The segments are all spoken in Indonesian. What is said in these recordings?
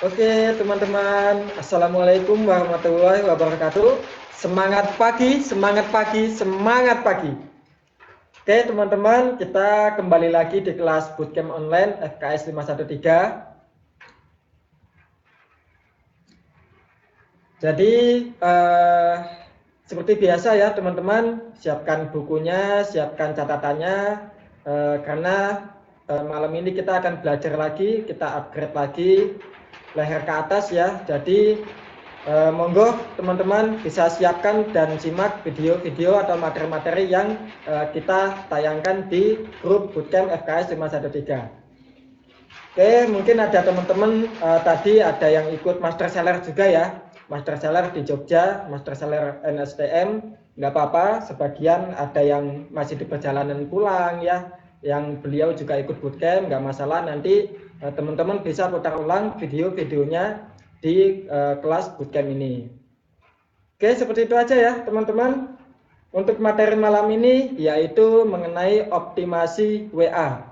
Oke, teman-teman. Assalamualaikum warahmatullahi wabarakatuh. Semangat pagi, semangat pagi, semangat pagi. Oke, teman-teman, kita kembali lagi di kelas Bootcamp Online FKS 513. Jadi, seperti biasa ya, teman-teman, siapkan bukunya, siapkan catatannya, karena malam ini kita akan belajar lagi, kita upgrade lagi leher ke atas ya. Jadi monggo teman-teman bisa siapkan dan simak video-video atau materi-materi yang kita tayangkan di grup Bootcamp FKS 513. Oke, mungkin ada teman-teman tadi ada yang ikut Master Seller juga ya. Master Seller di Jogja, Master Seller NSTM, nggak apa-apa. Sebagian ada yang masih di perjalanan pulang ya, yang beliau juga ikut bootcamp, nggak masalah. Nanti teman-teman bisa putar ulang video-videonya di kelas bootcamp ini. Oke, seperti itu aja ya teman-teman. Untuk materi malam ini yaitu mengenai optimasi WA.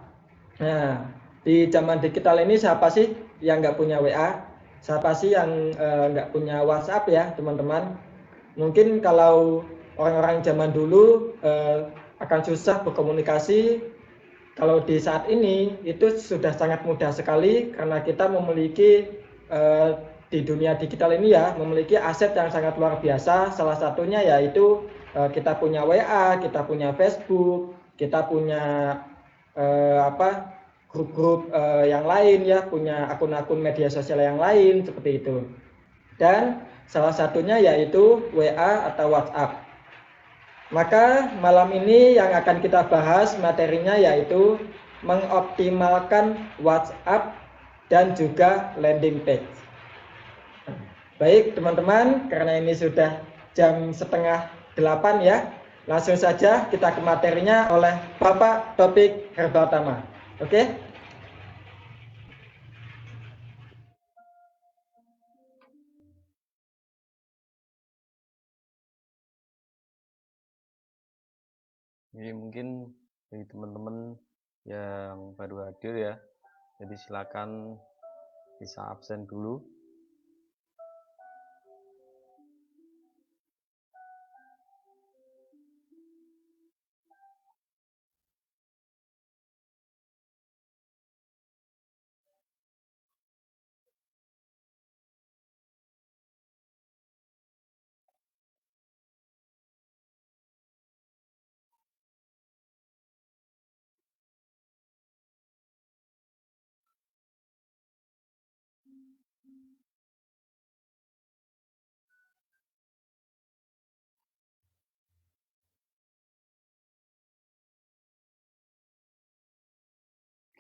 Nah, di zaman digital ini siapa sih yang nggak punya WA? Siapa sih yang nggak punya WhatsApp ya teman-teman? Mungkin kalau orang-orang zaman dulu akan susah berkomunikasi. Kalau di saat ini itu sudah sangat mudah sekali karena kita memiliki di dunia digital ini ya, memiliki aset yang sangat luar biasa. Salah satunya yaitu kita punya WA, kita punya Facebook, kita punya grup-grup yang lain ya, punya akun-akun media sosial yang lain seperti itu. Dan salah satunya yaitu WA atau WhatsApp. Maka malam ini yang akan kita bahas materinya yaitu mengoptimalkan WhatsApp dan juga landing page. Baik teman-teman, karena ini sudah jam setengah 8 ya, langsung saja kita ke materinya oleh Bapak Topik Herbaltama. Oke? Jadi mungkin bagi teman-teman yang baru hadir ya, jadi silakan bisa absen dulu.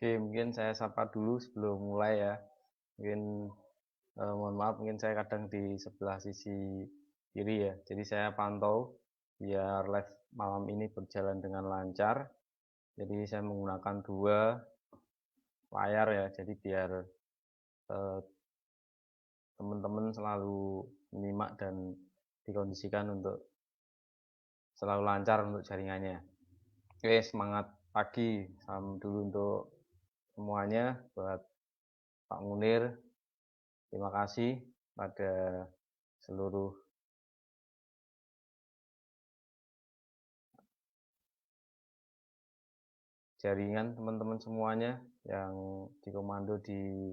Oke, mungkin saya sapa dulu sebelum mulai ya. Mungkin mohon maaf, mungkin saya kadang di sebelah sisi kiri ya. Jadi saya pantau biar live malam ini berjalan dengan lancar. Jadi saya menggunakan dua layar ya. Jadi biar teman-teman selalu menyimak dan dikondisikan untuk selalu lancar untuk jaringannya. Oke, semangat pagi. Salam dulu untuk semuanya buat Pak Munir. Terima kasih pada seluruh jaringan teman-teman semuanya yang dikomando di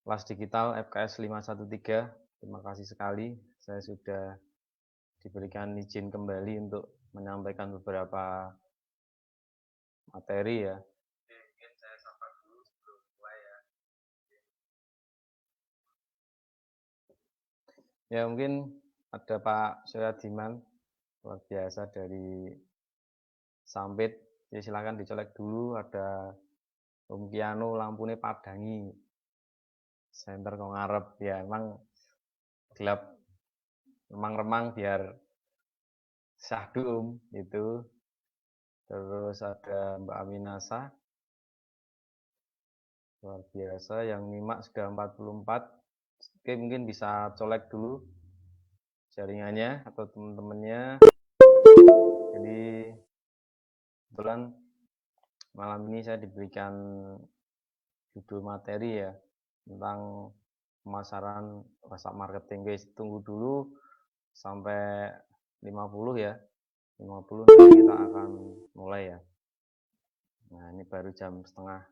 kelas digital FKS 513. Terima kasih sekali. Saya sudah diberikan izin kembali untuk menyampaikan beberapa materi ya. Mungkin saya sapa dulu sebelum mulai ya. Ya mungkin ada Pak Suryadiman, luar biasa dari Sampit. Ya silakan dicolek dulu. Ada Om Kiano lampune padangi. Center kok ngarep ya emang gelap remang-remang biar syahdu itu. Terus ada Mbak Aminasa, luar biasa yang nyimak sudah 44. Oke, mungkin bisa colek dulu jaringannya atau teman-temannya. Jadi kebetulan malam ini saya diberikan judul materi ya, tentang pemasaran WhatsApp marketing. Guys, tunggu dulu sampai 50 ya. 50 nanti kita akan mulai ya. Nah, ini baru jam setengah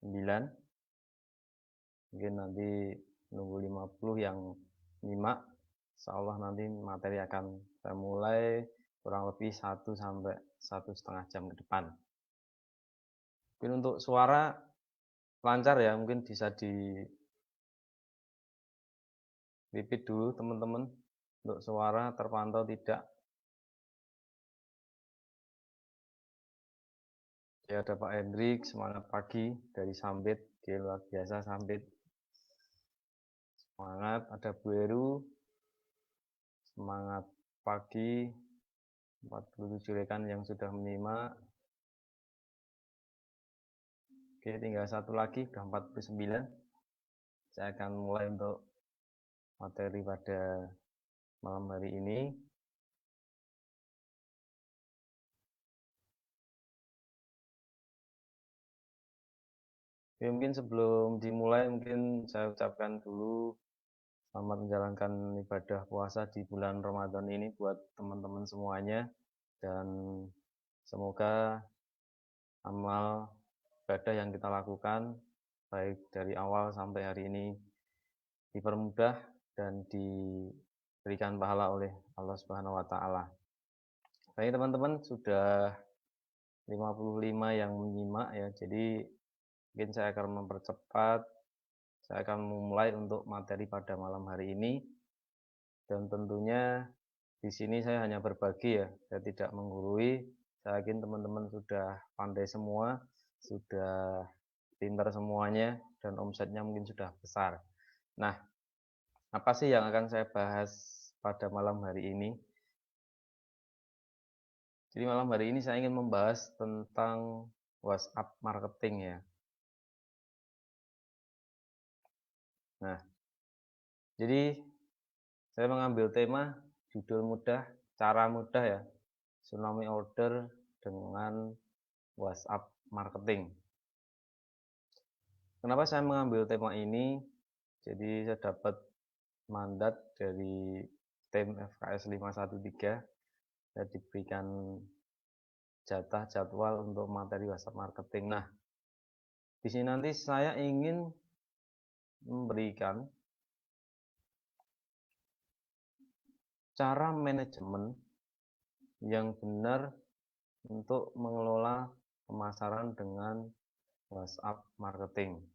9. Mungkin nanti nunggu 50 yang nyimak. Insyaallah nanti materi akan saya mulai kurang lebih 1 sampai 1,5 jam ke depan. Mungkin untuk suara lancar ya, mungkin bisa di repeat dulu teman-teman. Untuk suara terpantau tidak. Ya, ada Pak Hendrik, semangat pagi dari Sambit, luar biasa Sambit. Semangat, ada Bu Heru, semangat pagi, 47 rekan yang sudah menyimak. Oke, tinggal satu lagi, udah 49. Saya akan mulai untuk materi pada malam hari ini. Oke, mungkin sebelum dimulai, mungkin saya ucapkan dulu selamat menjalankan ibadah puasa di bulan Ramadan ini buat teman-teman semuanya. Dan semoga amal ibadah yang kita lakukan baik dari awal sampai hari ini dipermudah dan diberikan pahala oleh Allah Subhanahu wa taala. Baik teman-teman, sudah 55 yang menyimak ya. Jadi mungkin saya akan mempercepat. Saya akan memulai untuk materi pada malam hari ini. Dan tentunya di sini saya hanya berbagi ya. Saya tidak menggurui. Saya yakin teman-teman sudah pandai semua, sudah pintar semuanya, dan omsetnya mungkin sudah besar. Nah, apa sih yang akan saya bahas pada malam hari ini? Jadi malam hari ini saya ingin membahas tentang WhatsApp marketing ya. Nah, jadi saya mengambil tema judul mudah, cara mudah ya, tsunami order dengan WhatsApp marketing. Kenapa saya mengambil tema ini? Jadi saya dapat mandat dari tim FKS 513. Saya diberikan jatah jadwal untuk materi WhatsApp marketing. Nah, di sini nanti saya ingin memberikan cara manajemen yang benar untuk mengelola pemasaran dengan WhatsApp marketing.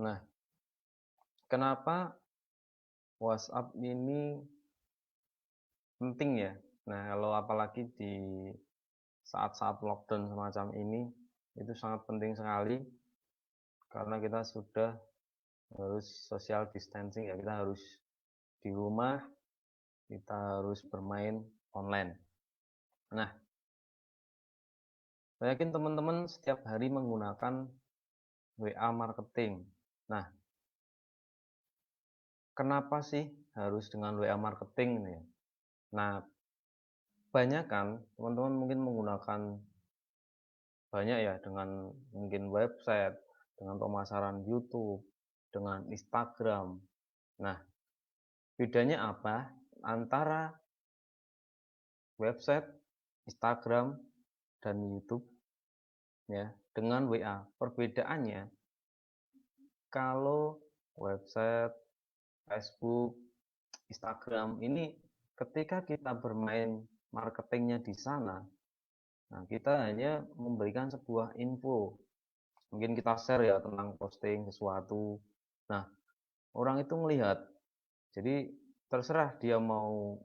Nah, kenapa WhatsApp ini penting ya? Nah, kalau apalagi di saat-saat lockdown semacam ini, itu sangat penting sekali karena kita sudah harus social distancing ya, kita harus di rumah, kita harus bermain online. Nah, saya yakin teman-teman setiap hari menggunakan WA marketing. Nah, kenapa sih harus dengan WA marketing ini? Nah, banyak kan teman-teman mungkin menggunakan banyak ya dengan mungkin website, dengan pemasaran YouTube, dengan Instagram. Nah, bedanya apa antara website, Instagram, dan YouTube ya dengan WA? Perbedaannya kalau website, Facebook, Instagram ini ketika kita bermain marketingnya di sana, nah kita hanya memberikan sebuah info. Mungkin kita share ya tentang posting sesuatu. Nah, orang itu melihat. Jadi terserah dia mau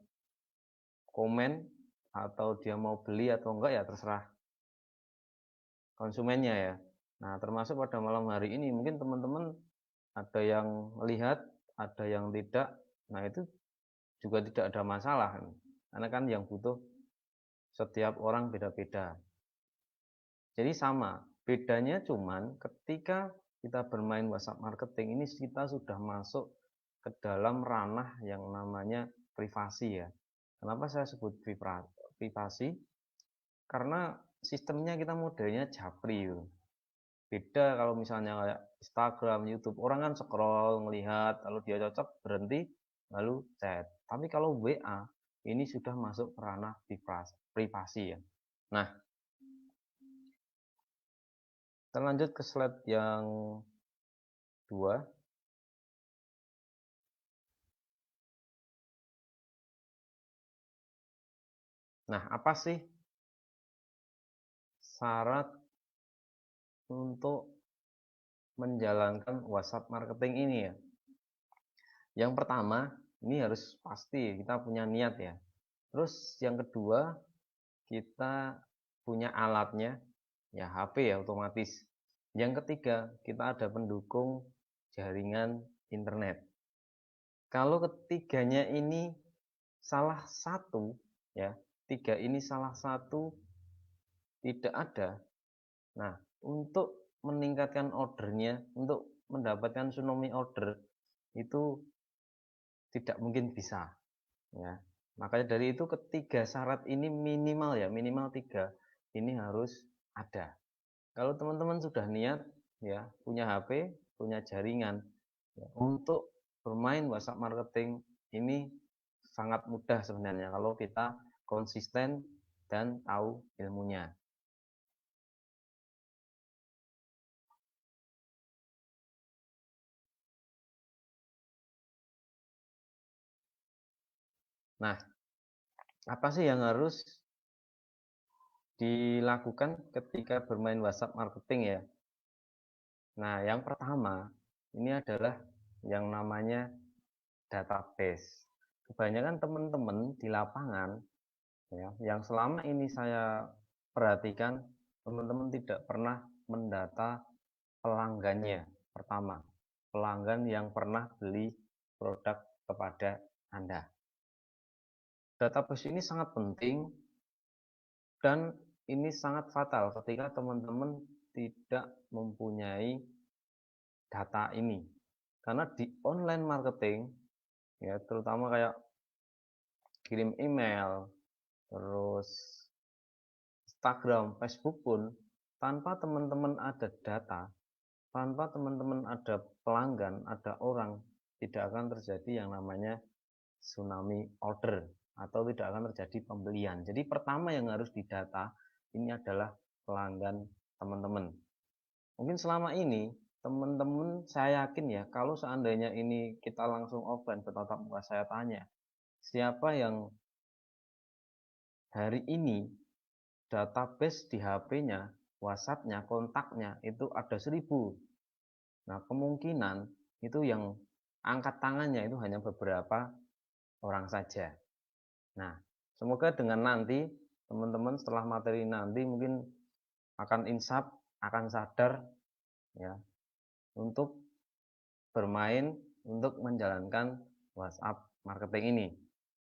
komen atau dia mau beli atau enggak ya terserah konsumennya ya. Nah, termasuk pada malam hari ini mungkin teman-teman ada yang melihat, ada yang tidak. Nah, itu juga tidak ada masalah. Karena kan yang butuh setiap orang beda-beda. Jadi sama, bedanya cuman ketika kita bermain WhatsApp marketing, ini kita sudah masuk ke dalam ranah yang namanya privasi ya. Kenapa saya sebut privasi? Karena sistemnya kita modelnya japri. Beda kalau misalnya kayak Instagram, YouTube, orang kan scroll, melihat, lalu dia cocok, berhenti, lalu chat. Tapi kalau WA, ini sudah masuk ke ranah privasi ya. Nah, kita lanjut ke slide yang 2. Nah, apa sih syarat untuk menjalankan WhatsApp marketing ini ya? Yang pertama, ini harus pasti kita punya niat ya. Terus yang kedua, kita punya alatnya, ya HP ya otomatis. Yang ketiga, kita ada pendukung jaringan internet. Kalau ketiganya ini salah satu, ya, tiga ini salah satu tidak ada. Nah, untuk meningkatkan ordernya, untuk mendapatkan tsunami order itu tidak mungkin bisa, ya. Makanya dari itu ketiga syarat ini minimal ya, minimal 3 ini harus ada. Kalau teman-teman sudah niat ya, punya HP, punya jaringan ya, untuk bermain WhatsApp marketing ini sangat mudah sebenarnya kalau kita konsisten dan tahu ilmunya. Nah, apa sih yang harus dilakukan ketika bermain WhatsApp marketing ya? Nah, yang pertama ini adalah yang namanya database. Kebanyakan teman-teman di lapangan ya, yang selama ini saya perhatikan, teman-teman tidak pernah mendata pelanggannya. Pertama, pelanggan yang pernah beli produk kepada Anda. Database ini sangat penting dan ini sangat fatal ketika teman-teman tidak mempunyai data ini. Karena di online marketing ya, terutama kayak kirim email, terus Instagram, Facebook pun tanpa teman-teman ada data, tanpa teman-teman ada pelanggan, ada orang, tidak akan terjadi yang namanya tsunami order atau tidak akan terjadi pembelian. Jadi pertama yang harus didata ini adalah pelanggan teman-teman. Mungkin selama ini teman-teman saya yakin ya, kalau seandainya ini kita langsung offline bertatap muka, saya tanya siapa yang hari ini database di HP-nya, WhatsApp-nya, kontaknya itu ada 1000. Nah, kemungkinan itu yang angkat tangannya itu hanya beberapa orang saja. Nah, semoga dengan nanti teman-teman setelah materi nanti mungkin akan insaf, akan sadar ya untuk bermain, untuk menjalankan WhatsApp marketing ini.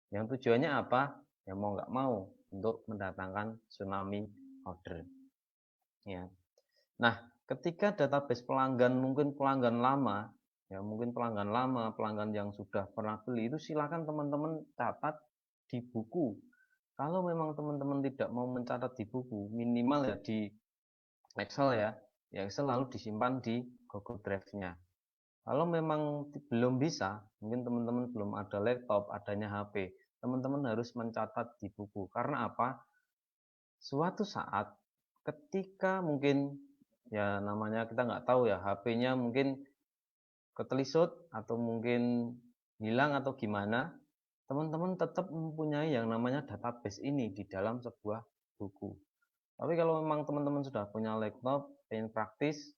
Yang tujuannya apa? Ya mau nggak mau untuk mendatangkan tsunami order. Ya. Nah, ketika database pelanggan mungkin pelanggan lama, ya mungkin pelanggan lama, pelanggan yang sudah pernah beli itu silakan teman-teman catat di buku. Kalau memang teman-teman tidak mau mencatat di buku, minimal ya di Excel ya. Ya Excel lalu disimpan di Google Drive-nya. Kalau memang belum bisa, mungkin teman-teman belum ada laptop, adanya HP, teman-teman harus mencatat di buku. Karena apa? Suatu saat ketika mungkin ya namanya kita nggak tahu ya, HP-nya mungkin ketelisut atau mungkin hilang atau gimana, teman-teman tetap mempunyai yang namanya database ini di dalam sebuah buku. Tapi kalau memang teman-teman sudah punya laptop, pengen praktis,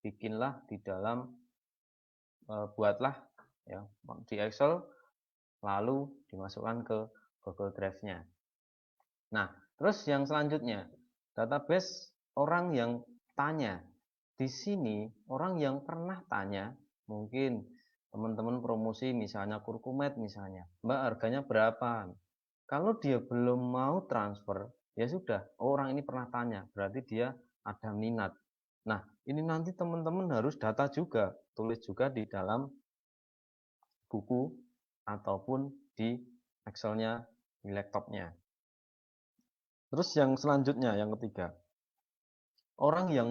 bikinlah di dalam buatlah ya di Excel lalu dimasukkan ke Google Drive-nya. Nah, terus yang selanjutnya, database orang yang tanya. Di sini orang yang pernah tanya, mungkin teman-teman promosi misalnya Kurkumet misalnya, Mbak harganya berapa? Kalau dia belum mau transfer, ya sudah, orang ini pernah tanya, berarti dia ada minat. Nah, ini nanti teman-teman harus data juga, tulis juga di dalam buku ataupun di Excel-nya di laptopnya. Terus yang selanjutnya, yang ketiga, orang yang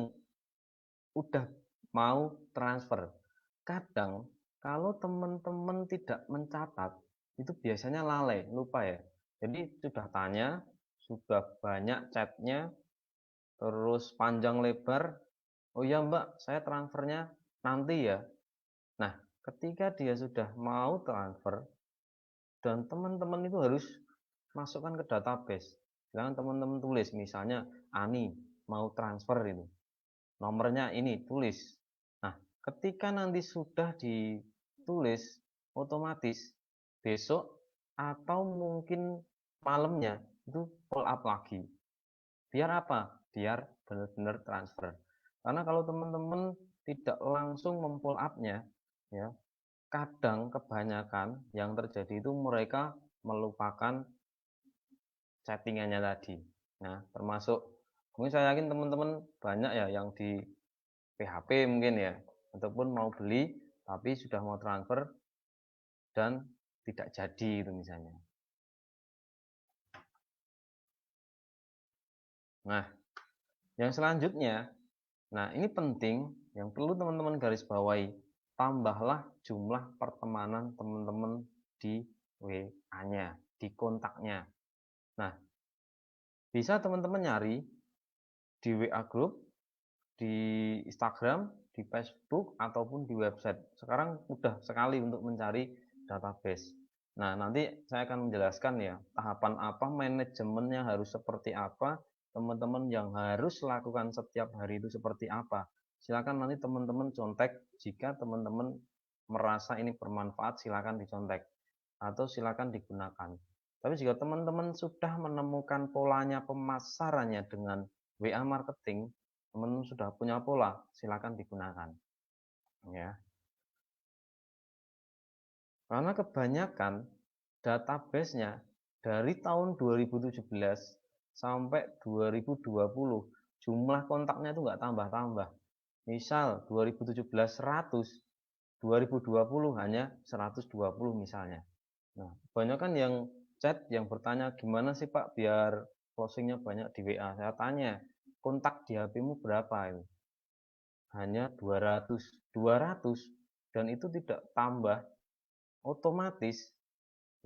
udah mau transfer. Kadang kalau teman-teman tidak mencatat, itu biasanya lalai, lupa ya. Jadi sudah tanya, sudah banyak chatnya, terus panjang lebar, oh ya Mbak, saya transfernya nanti ya. Nah, ketika dia sudah mau transfer, dan teman-teman itu harus masukkan ke database. Jangan teman-teman tulis, misalnya Ani mau transfer itu. Nomornya ini, tulis. Nah, ketika nanti sudah ditulis, otomatis besok atau mungkin malamnya itu follow up lagi. Biar apa? Biar benar-benar transfer. Karena kalau teman-teman tidak langsung memfollow up-nya, ya, kadang kebanyakan yang terjadi itu mereka melupakan chattingannya tadi. Nah, termasuk mungkin saya yakin teman-teman banyak ya yang di PHP mungkin ya, ataupun mau beli tapi sudah mau transfer dan tidak jadi itu misalnya. Nah, yang selanjutnya, nah ini penting yang perlu teman-teman garis bawahi, tambahlah jumlah pertemanan teman-teman di WA-nya, di kontaknya. Nah, bisa teman-teman nyari di WA group, di Instagram, di Facebook, ataupun di website. Sekarang mudah sekali untuk mencari database. Nah, nanti saya akan menjelaskan ya, tahapan apa, manajemennya harus seperti apa, teman-teman yang harus lakukan setiap hari itu seperti apa. Silakan nanti teman-teman contek, jika teman-teman merasa ini bermanfaat, silakan dicontek, atau silakan digunakan. Tapi jika teman-teman sudah menemukan polanya pemasarannya dengan WA marketing, teman-teman sudah punya pola, silakan digunakan. Ya. Karena kebanyakan database-nya dari tahun 2017 sampai 2020 jumlah kontaknya itu nggak tambah-tambah. Misal 2017 100, 2020 hanya 120 misalnya. Nah, kebanyakan yang chat yang bertanya gimana sih Pak biar closingnya banyak di WA. Saya tanya, kontak di HP-mu berapa itu? Hanya 200 dan itu tidak tambah, otomatis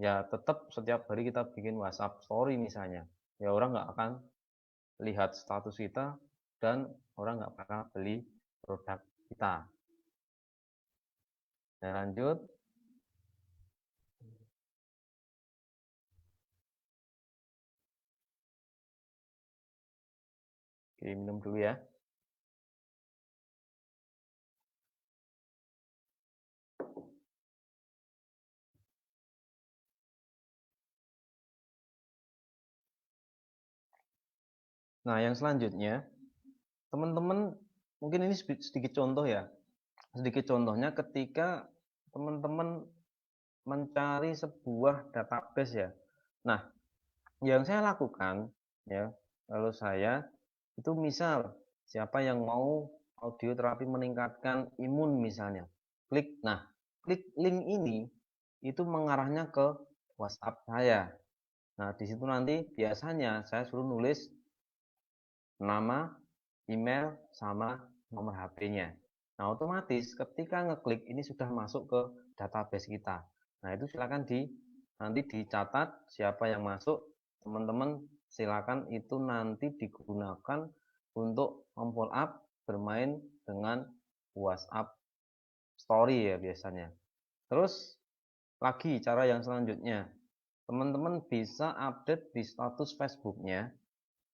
ya tetap setiap hari kita bikin WhatsApp story misalnya, ya orang nggak akan lihat status kita dan orang nggak bakal beli produk kita. Nah, lanjut. Oke, minum dulu ya. Nah, yang selanjutnya, teman-teman mungkin ini sedikit contoh ya. Sedikit contohnya ketika teman-teman mencari sebuah database ya. Nah, yang saya lakukan ya, kalau saya itu misal siapa yang mau audio terapi meningkatkan imun misalnya. Klik link ini itu mengarahnya ke WhatsApp saya. Nah, di situ nanti biasanya saya suruh nulis nama, email, sama nomor HP-nya. Nah, otomatis ketika ngeklik ini sudah masuk ke database kita. Nah, itu silakan nanti dicatat siapa yang masuk. Teman-teman silakan itu nanti digunakan untuk memfollow up bermain dengan WhatsApp story ya biasanya. Terus lagi cara yang selanjutnya, teman-teman bisa update di status Facebook-nya.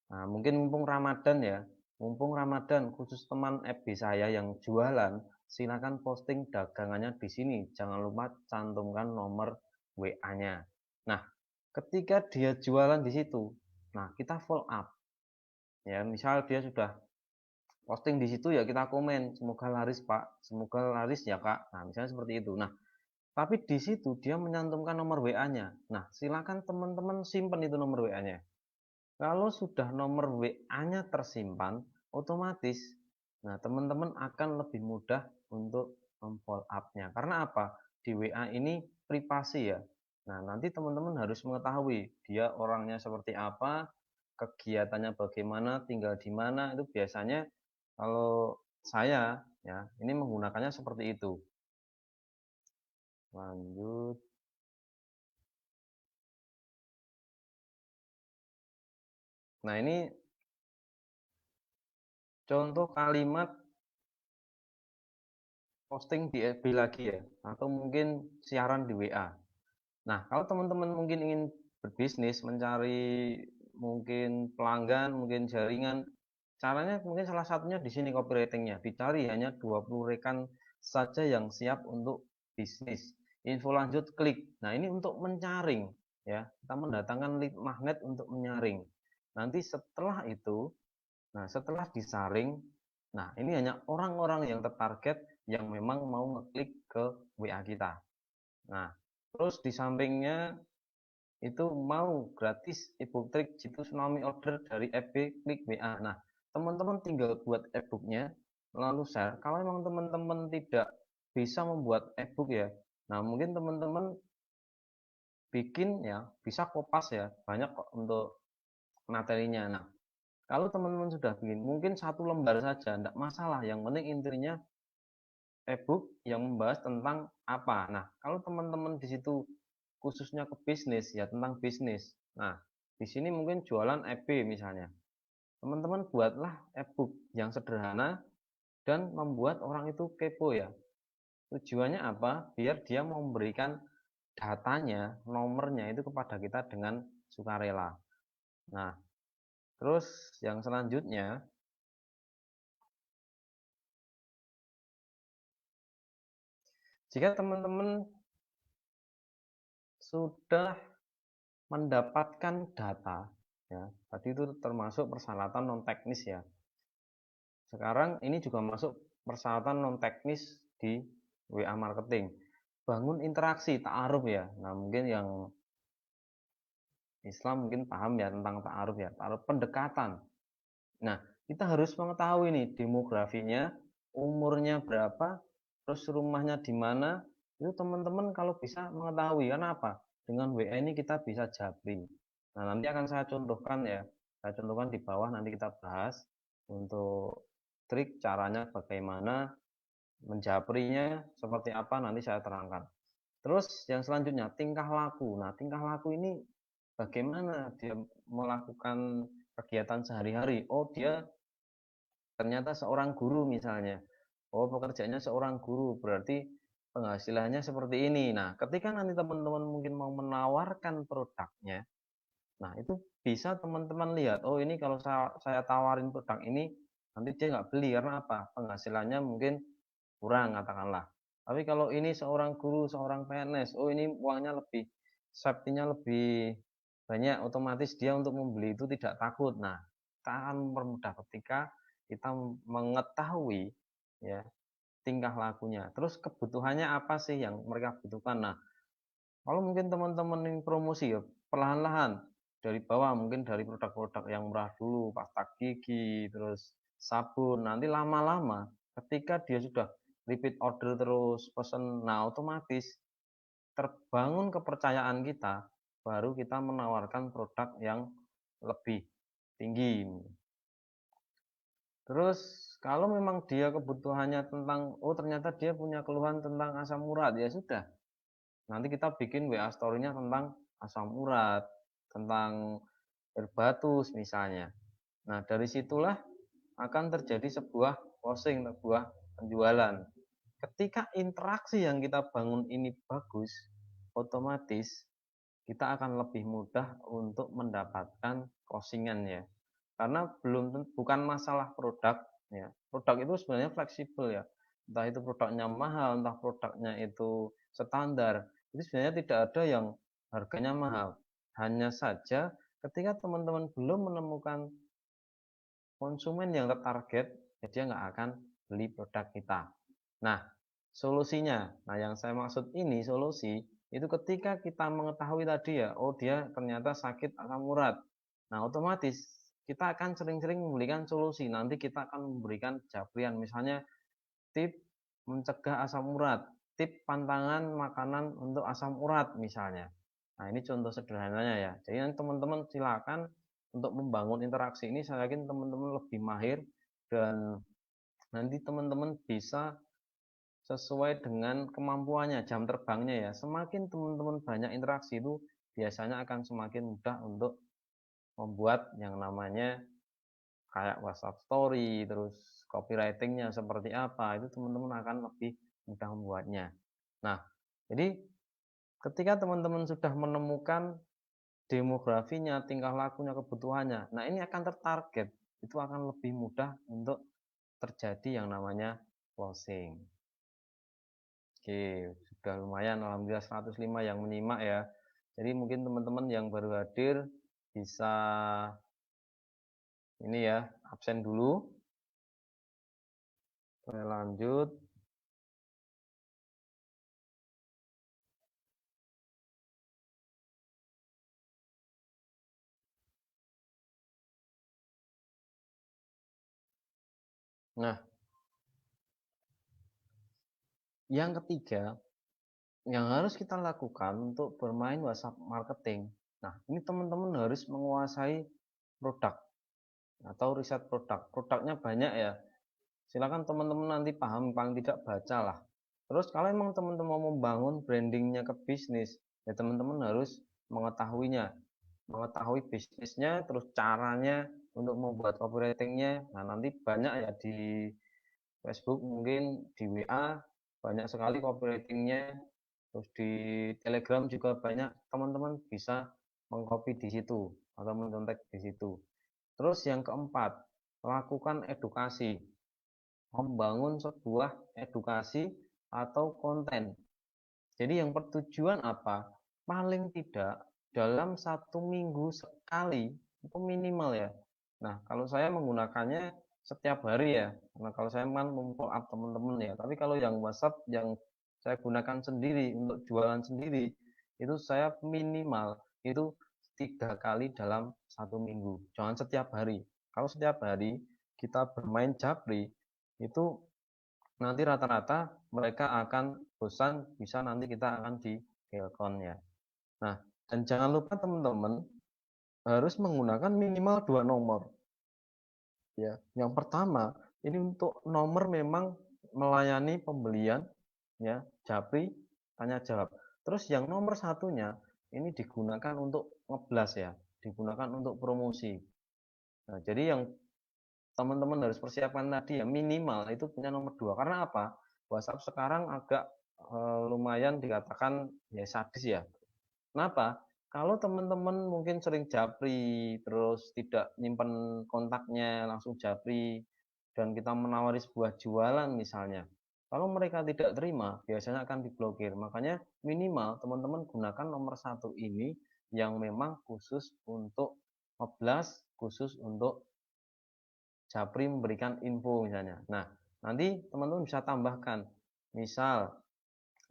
Nah, mungkin mumpung Ramadan ya, mumpung Ramadan khusus teman FB saya yang jualan, silakan posting dagangannya di sini. Jangan lupa cantumkan nomor WA-nya. Nah, ketika dia jualan di situ, nah kita follow up. Ya, misal dia sudah posting di situ ya kita komen, semoga laris Pak, semoga laris ya Kak. Nah, misalnya seperti itu. Nah, tapi di situ dia menyantumkan nomor WA-nya. Nah, silakan teman-teman simpan itu nomor WA-nya. Kalau sudah nomor WA-nya tersimpan, otomatis Nah, teman-teman akan lebih mudah untuk memfollow up-nya. Karena apa? Di WA ini privasi ya. Nah, nanti teman-teman harus mengetahui dia orangnya seperti apa, kegiatannya bagaimana, tinggal di mana. Itu biasanya kalau saya ya, ini menggunakannya seperti itu. Lanjut. Nah, ini contoh kalimat posting di FB lagi ya, atau mungkin siaran di WA. Nah, kalau teman-teman mungkin ingin berbisnis, mencari mungkin pelanggan, mungkin jaringan, caranya mungkin salah satunya di sini copywritingnya. Dicari hanya 20 rekan saja yang siap untuk bisnis. Info lanjut klik. Nah, ini untuk menyaring ya. Kita mendatangkan lead magnet untuk menyaring. Nanti setelah itu, nah setelah disaring, nah ini hanya orang-orang yang tertarget yang memang mau ngeklik ke WA kita. Nah, terus di sampingnya itu mau gratis ebook trik jitu tsunami order dari FB klik WA. Nah, teman-teman tinggal buat ebooknya lalu share. Kalau memang teman-teman tidak bisa membuat ebook ya, nah mungkin teman-teman bikin ya bisa kopas ya, banyak kok untuk materinya. Nah, kalau teman-teman sudah bikin mungkin satu lembar saja, tidak masalah. Yang penting intinya ebook yang membahas tentang apa. Nah, kalau teman-teman di situ khususnya ke bisnis ya tentang bisnis. Nah, di sini mungkin jualan FB misalnya. Teman-teman buatlah ebook yang sederhana dan membuat orang itu kepo ya. Tujuannya apa? Biar dia memberikan datanya, nomornya itu kepada kita dengan sukarela. Nah, terus yang selanjutnya, jika teman-teman sudah mendapatkan data, ya, tadi itu termasuk persyaratan non teknis ya. Sekarang ini juga masuk persyaratan non teknis di WA marketing. Bangun interaksi, ta'aruf ya. Nah, mungkin yang Islam mungkin paham ya tentang ta'aruf ya, ta'aruf pendekatan. Nah, kita harus mengetahui nih demografinya, umurnya berapa, terus rumahnya di mana. Itu teman-teman kalau bisa mengetahui. Karena apa? Dengan WA ini kita bisa japri. Nah, nanti akan saya contohkan ya. Saya contohkan di bawah nanti kita bahas untuk trik caranya bagaimana menjaprinya seperti apa nanti saya terangkan. Terus yang selanjutnya tingkah laku. Nah, tingkah laku ini bagaimana dia melakukan kegiatan sehari-hari. Oh, dia ternyata seorang guru misalnya. Oh, pekerjaannya seorang guru, berarti penghasilannya seperti ini. Nah, ketika nanti teman-teman mungkin mau menawarkan produknya, nah itu bisa teman-teman lihat, oh ini kalau saya tawarin produk ini, nanti dia nggak beli karena apa? Penghasilannya mungkin kurang katakanlah. Tapi kalau ini seorang guru, seorang PNS, oh ini uangnya lebih, safety-nya lebih banyak, otomatis dia untuk membeli itu tidak takut. Nah, kita akan mempermudah ketika kita mengetahui ya tingkah lakunya. Terus kebutuhannya apa sih yang mereka butuhkan? Nah, kalau mungkin teman-teman ini promosi ya perlahan-lahan dari bawah, mungkin dari produk-produk yang murah dulu, pasta gigi, terus sabun. Nanti lama-lama ketika dia sudah repeat order terus pesen, nah otomatis terbangun kepercayaan kita, baru kita menawarkan produk yang lebih tinggi. Terus kalau memang dia kebutuhannya tentang, oh ternyata dia punya keluhan tentang asam urat, ya sudah. Nanti kita bikin WA story-nya tentang asam urat, tentang herbatus misalnya. Nah, dari situlah akan terjadi sebuah closing, sebuah penjualan. Ketika interaksi yang kita bangun ini bagus, otomatis kita akan lebih mudah untuk mendapatkan closingan ya. Karena bukan masalah produk ya. Produk itu sebenarnya fleksibel ya. Entah itu produknya mahal, entah produknya itu standar. Itu sebenarnya tidak ada yang harganya mahal. Hanya saja ketika teman-teman belum menemukan konsumen yang tertarget, ya dia nggak akan beli produk kita. Nah, solusinya, nah yang saya maksud ini solusi itu ketika kita mengetahui tadi ya, oh dia ternyata sakit asam urat. Nah, otomatis kita akan sering-sering memberikan solusi. Nanti kita akan memberikan japrian, misalnya tip mencegah asam urat, tip pantangan makanan untuk asam urat misalnya. Nah, ini contoh sederhananya ya. Jadi teman-teman silakan untuk membangun interaksi ini, saya yakin teman-teman lebih mahir dan nanti teman-teman bisa sesuai dengan kemampuannya, jam terbangnya ya. Semakin teman-teman banyak interaksi itu biasanya akan semakin mudah untuk membuat yang namanya kayak WhatsApp story, terus copywritingnya seperti apa, itu teman-teman akan lebih mudah membuatnya. Nah, jadi ketika teman-teman sudah menemukan demografinya, tingkah lakunya, kebutuhannya, nah ini akan tertarget, itu akan lebih mudah untuk terjadi yang namanya closing. Oke, sudah lumayan, alhamdulillah 105 yang menyimak ya. Jadi mungkin teman-teman yang baru hadir bisa ini ya, absen dulu. Saya lanjut. Nah, yang ketiga yang harus kita lakukan untuk bermain WhatsApp marketing. Nah, ini teman-teman harus menguasai produk atau riset produk. Produknya banyak ya. Silakan teman-teman nanti paham, paling tidak bacalah. Terus kalau memang teman-teman mau membangun brandingnya ke bisnis, ya teman-teman harus mengetahuinya, mengetahui bisnisnya, terus caranya untuk membuat copywritingnya. Nah, nanti banyak ya di Facebook, mungkin di WA banyak sekali copywritingnya, terus di Telegram juga banyak, teman-teman bisa mengcopy di situ atau mencontek di situ. Terus yang keempat, lakukan edukasi, membangun sebuah edukasi atau konten. Jadi yang bertujuan apa? Paling tidak dalam 1 minggu sekali, itu minimal ya. Nah, kalau saya menggunakannya setiap hari ya. Nah, kalau saya kan memfollow up teman-teman ya. Tapi kalau yang WhatsApp yang saya gunakan sendiri untuk jualan sendiri, itu saya minimal itu 3 kali dalam 1 minggu. Jangan setiap hari. Kalau setiap hari kita bermain japri, itu nanti rata-rata mereka akan bosan, bisa nanti kita akan di ya. Nah, dan jangan lupa teman-teman harus menggunakan minimal 2 nomor. Ya, yang pertama ini untuk nomor memang melayani pembelian ya, japri, tanya jawab. Terus yang nomor satunya ini digunakan untuk ngeblas ya, digunakan untuk promosi. Nah, jadi yang teman-teman harus persiapkan tadi ya minimal itu punya nomor 2. Karena apa? WhatsApp sekarang agak lumayan dikatakan ya sadis ya. Kenapa? Kalau teman-teman mungkin sering japri, terus tidak nyimpen kontaknya, langsung japri, dan kita menawari sebuah jualan misalnya. Kalau mereka tidak terima, biasanya akan diblokir. Makanya minimal teman-teman gunakan nomor 1 ini yang memang khusus untuk 11, khusus untuk japri memberikan info misalnya. Nah, nanti teman-teman bisa tambahkan, misal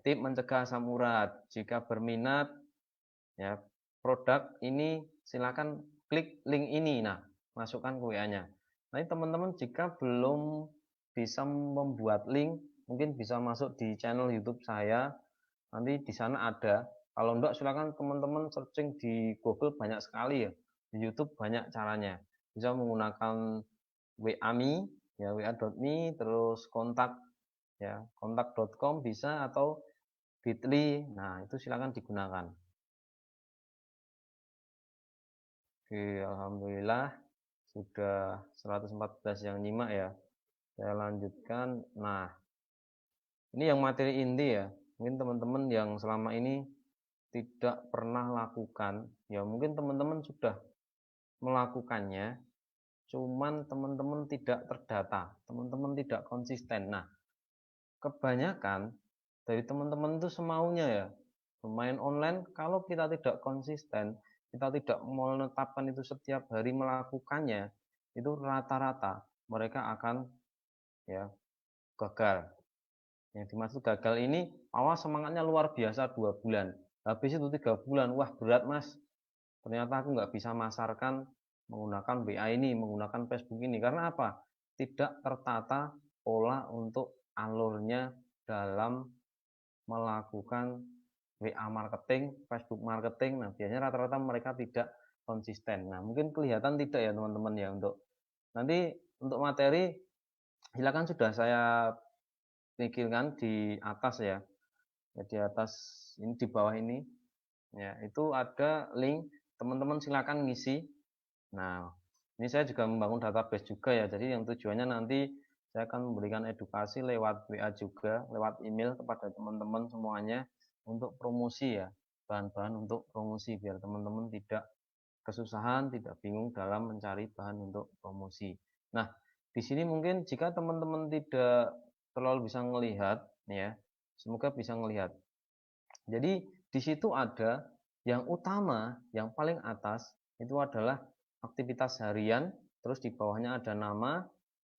tip mencegah asam urat. Jika berminat ya produk ini, silakan klik link ini. Nah, masukkan ke WA-nya. Nanti teman-teman jika belum bisa membuat link, mungkin bisa masuk di channel YouTube saya. Nanti di sana ada. Kalau enggak silakan teman-teman searching di Google, banyak sekali ya. Di YouTube banyak caranya. Bisa menggunakan WA.me ya, wa.me, terus kontak ya, kontak.com bisa, atau Bitly. Nah, itu silakan digunakan. Oke, alhamdulillah sudah 114 yang nyimak ya. Saya lanjutkan. Nah, ini yang materi inti ya. Mungkin teman-teman yang selama ini tidak pernah lakukan, ya mungkin teman-teman sudah melakukannya, cuman teman-teman tidak terdata, teman-teman tidak konsisten. Nah, kebanyakan dari teman-teman itu semaunya ya, bermain online. Kalau kita tidak konsisten, kita tidak menetapkan itu setiap hari melakukannya, itu rata-rata mereka akan ya gagal. Yang dimaksud gagal ini, awal semangatnya luar biasa 2 bulan, habis itu 3 bulan, wah berat mas, ternyata aku nggak bisa masarkan menggunakan WA ini, menggunakan Facebook ini. Karena apa? Tidak tertata pola untuk alurnya dalam melakukan WA marketing, Facebook marketing. Nah, biasanya rata-rata mereka tidak konsisten. Nah, mungkin kelihatan tidak ya teman-teman ya, nanti untuk materi silakan sudah saya pikirkan di atas ya. Ya, di atas ini, di bawah ini ya, itu ada link, teman-teman silakan ngisi. Nah, ini saya juga membangun database juga ya. Jadi yang tujuannya nanti saya akan memberikan edukasi lewat WA juga, lewat email kepada teman-teman semuanya untuk promosi ya, bahan-bahan untuk promosi biar teman-teman tidak kesusahan, tidak bingung dalam mencari bahan untuk promosi. Nah, di sini mungkin jika teman-teman tidak terlalu bisa melihat ya, semoga bisa melihat. Jadi di situ ada yang utama, yang paling atas itu adalah aktivitas harian, terus di bawahnya ada nama.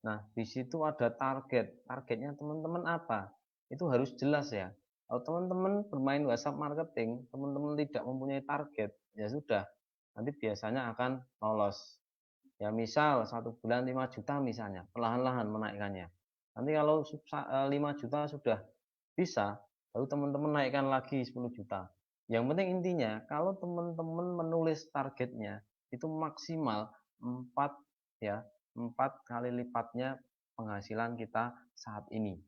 Nah, di situ ada target. Targetnya teman-teman apa? Itu harus jelas ya. Kalau teman-teman bermain WhatsApp marketing, teman-teman tidak mempunyai target, ya sudah. Nanti biasanya akan lolos. Ya misal 1 bulan 5 juta misalnya, perlahan-lahan menaikkannya. Nanti kalau 5 juta sudah bisa, lalu teman-teman naikkan lagi 10 juta. Yang penting intinya, kalau teman-teman menulis targetnya, itu maksimal 4 ya, 4 kali lipatnya penghasilan kita saat ini.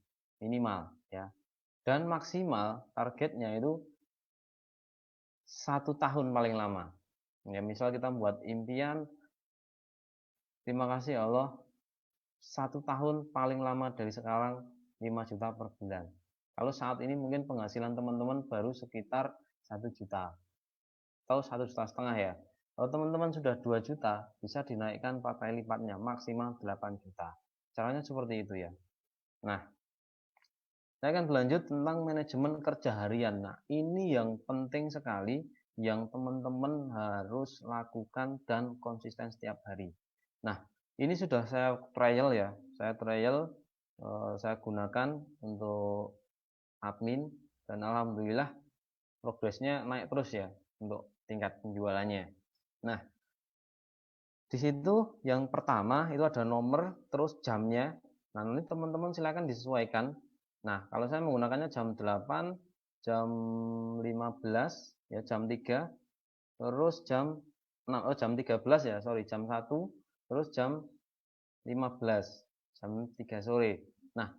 Minimal ya. Dan maksimal targetnya itu 1 tahun paling lama. Ya, misal kita buat impian, terima kasih Allah, 1 tahun paling lama dari sekarang 5 juta per bulan. Kalau saat ini mungkin penghasilan teman-teman baru sekitar 1 juta atau 1,5 juta ya. Kalau teman-teman sudah 2 juta, bisa dinaikkan 4 kali lipatnya, maksimal 8 juta. Caranya seperti itu ya. Nah, saya akan berlanjut tentang manajemen kerja harian. Nah, ini yang penting sekali, yang teman-teman harus lakukan dan konsisten setiap hari. Nah, ini sudah saya trial ya. Saya trial, saya gunakan untuk admin, dan alhamdulillah progresnya naik terus ya untuk tingkat penjualannya. Nah, di situ yang pertama itu ada nomor, terus jamnya. Nah, nanti teman-teman silakan disesuaikan. Nah, kalau saya menggunakannya jam 8, jam 15, ya jam 3, terus jam 6, jam 13 ya, sorry, jam 1, terus jam 15, jam 3 sore. Nah,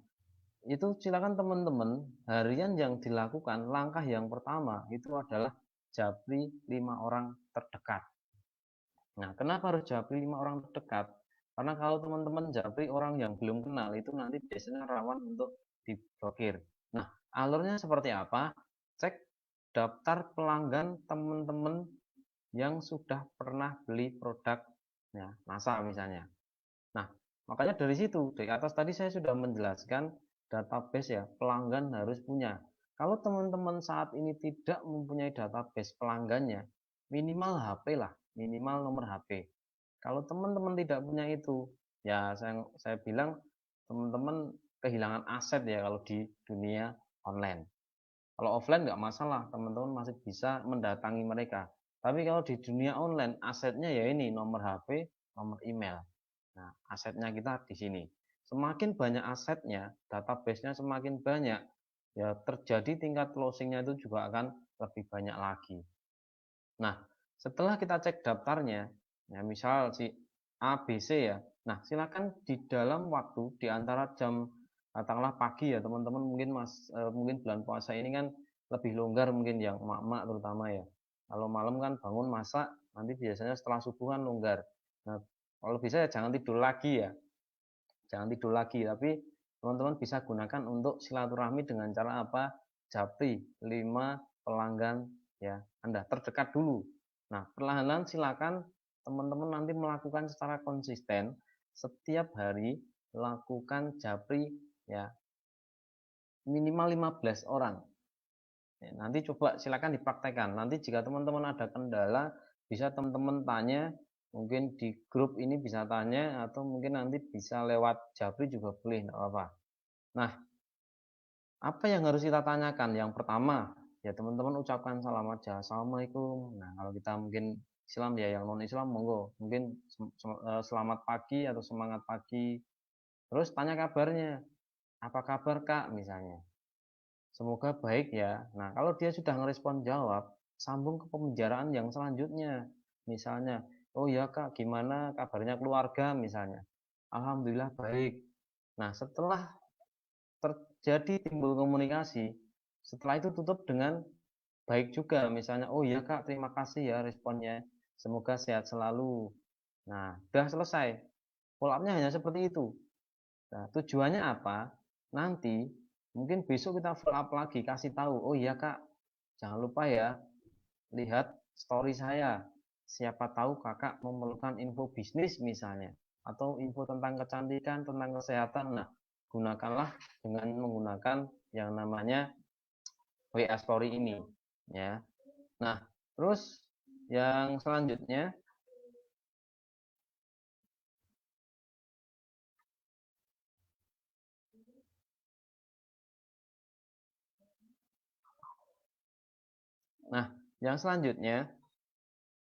itu silakan teman-teman, harian yang dilakukan, langkah yang pertama itu adalah japri 5 orang terdekat. Nah, kenapa harus japri 5 orang terdekat? Karena kalau teman-teman japri orang yang belum kenal, itu nanti biasanya rawan untuk diblokir. Nah, alurnya seperti apa? Cek daftar pelanggan teman-teman yang sudah pernah beli produk ya, NASA misalnya. Nah, makanya dari situ, dari atas tadi saya sudah menjelaskan database ya, pelanggan harus punya. Kalau teman-teman saat ini tidak mempunyai database pelanggannya, minimal HP lah, minimal nomor HP. Kalau teman-teman tidak punya itu, ya saya bilang teman-teman kehilangan aset ya kalau di dunia online. Kalau offline nggak masalah, teman-teman masih bisa mendatangi mereka. Tapi kalau di dunia online, asetnya ya ini nomor HP, nomor email. Nah, asetnya kita di sini. Semakin banyak asetnya, database-nya semakin banyak, ya terjadi tingkat closing-nya itu juga akan lebih banyak lagi. Nah, setelah kita cek daftarnya, ya misal si A, B, C ya. Nah, silakan di dalam waktu di antara jam katakanlah pagi ya teman-teman, mungkin bulan puasa ini kan lebih longgar mungkin yang emak-emak terutama ya. Kalau malam kan bangun masak, nanti biasanya setelah subuh kan longgar. Nah, kalau bisa ya jangan tidur lagi ya. Jangan tidur lagi, tapi teman-teman bisa gunakan untuk silaturahmi dengan cara apa? Japri 5 pelanggan ya Anda terdekat dulu. Nah, perlahan-lahan silakan teman-teman nanti melakukan secara konsisten setiap hari, lakukan japri ya minimal 15 orang. Ya, nanti coba silakan dipraktekkan. Nanti jika teman-teman ada kendala, bisa teman-teman tanya, mungkin di grup ini bisa tanya, atau mungkin nanti bisa lewat japri juga boleh, tidak apa-apa. Nah, apa yang harus kita tanyakan? Yang pertama, ya teman-teman ucapkan salam aja, assalamualaikum. Nah, kalau kita mungkin Islam ya, yang non Islam monggo. Mungkin selamat pagi atau semangat pagi. Terus tanya kabarnya. Apa kabar Kak misalnya? Semoga baik ya. Nah, kalau dia sudah ngerespon jawab, sambung ke pembicaraan yang selanjutnya. Misalnya, oh ya Kak, gimana kabarnya keluarga misalnya? Alhamdulillah baik. Nah, setelah terjadi timbul komunikasi, setelah itu tutup dengan baik juga. Misalnya, oh ya Kak, terima kasih ya responnya. Semoga sehat selalu. Nah, sudah selesai. Follow up-nya hanya seperti itu. Nah, tujuannya apa? Nanti mungkin besok kita follow up lagi, kasih tahu, oh iya Kak, jangan lupa ya, lihat story saya. Siapa tahu Kakak memerlukan info bisnis misalnya, atau info tentang kecantikan, tentang kesehatan. Nah, gunakanlah dengan menggunakan yang namanya WA story ini, ya. Nah, terus yang selanjutnya, nah, yang selanjutnya,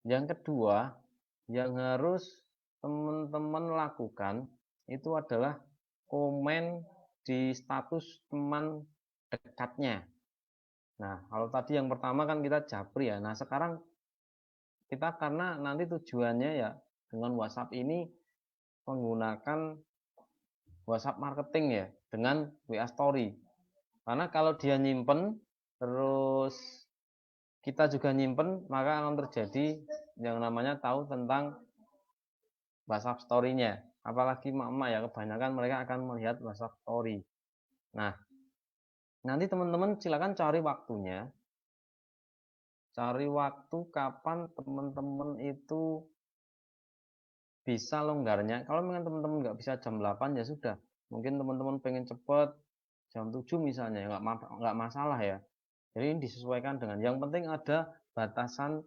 yang kedua, yang harus teman-teman lakukan itu adalah komen di status teman dekatnya. Nah, kalau tadi yang pertama kan kita japri ya. Nah, sekarang kita karena nanti tujuannya ya dengan WhatsApp ini menggunakan WhatsApp marketing ya dengan WA Story. Karena kalau dia nyimpen terus kita juga nyimpen, maka akan terjadi yang namanya tahu tentang WhatsApp story-nya. Apalagi emak-emak ya, kebanyakan mereka akan melihat WhatsApp story. Nah, nanti teman-teman silakan cari waktunya. Cari waktu kapan teman-teman itu bisa longgarnya. Kalau memang teman-teman nggak bisa jam 8 ya sudah. Mungkin teman-teman pengen cepet jam 7 misalnya, nggak masalah ya. Jadi ini disesuaikan dengan yang penting ada batasan.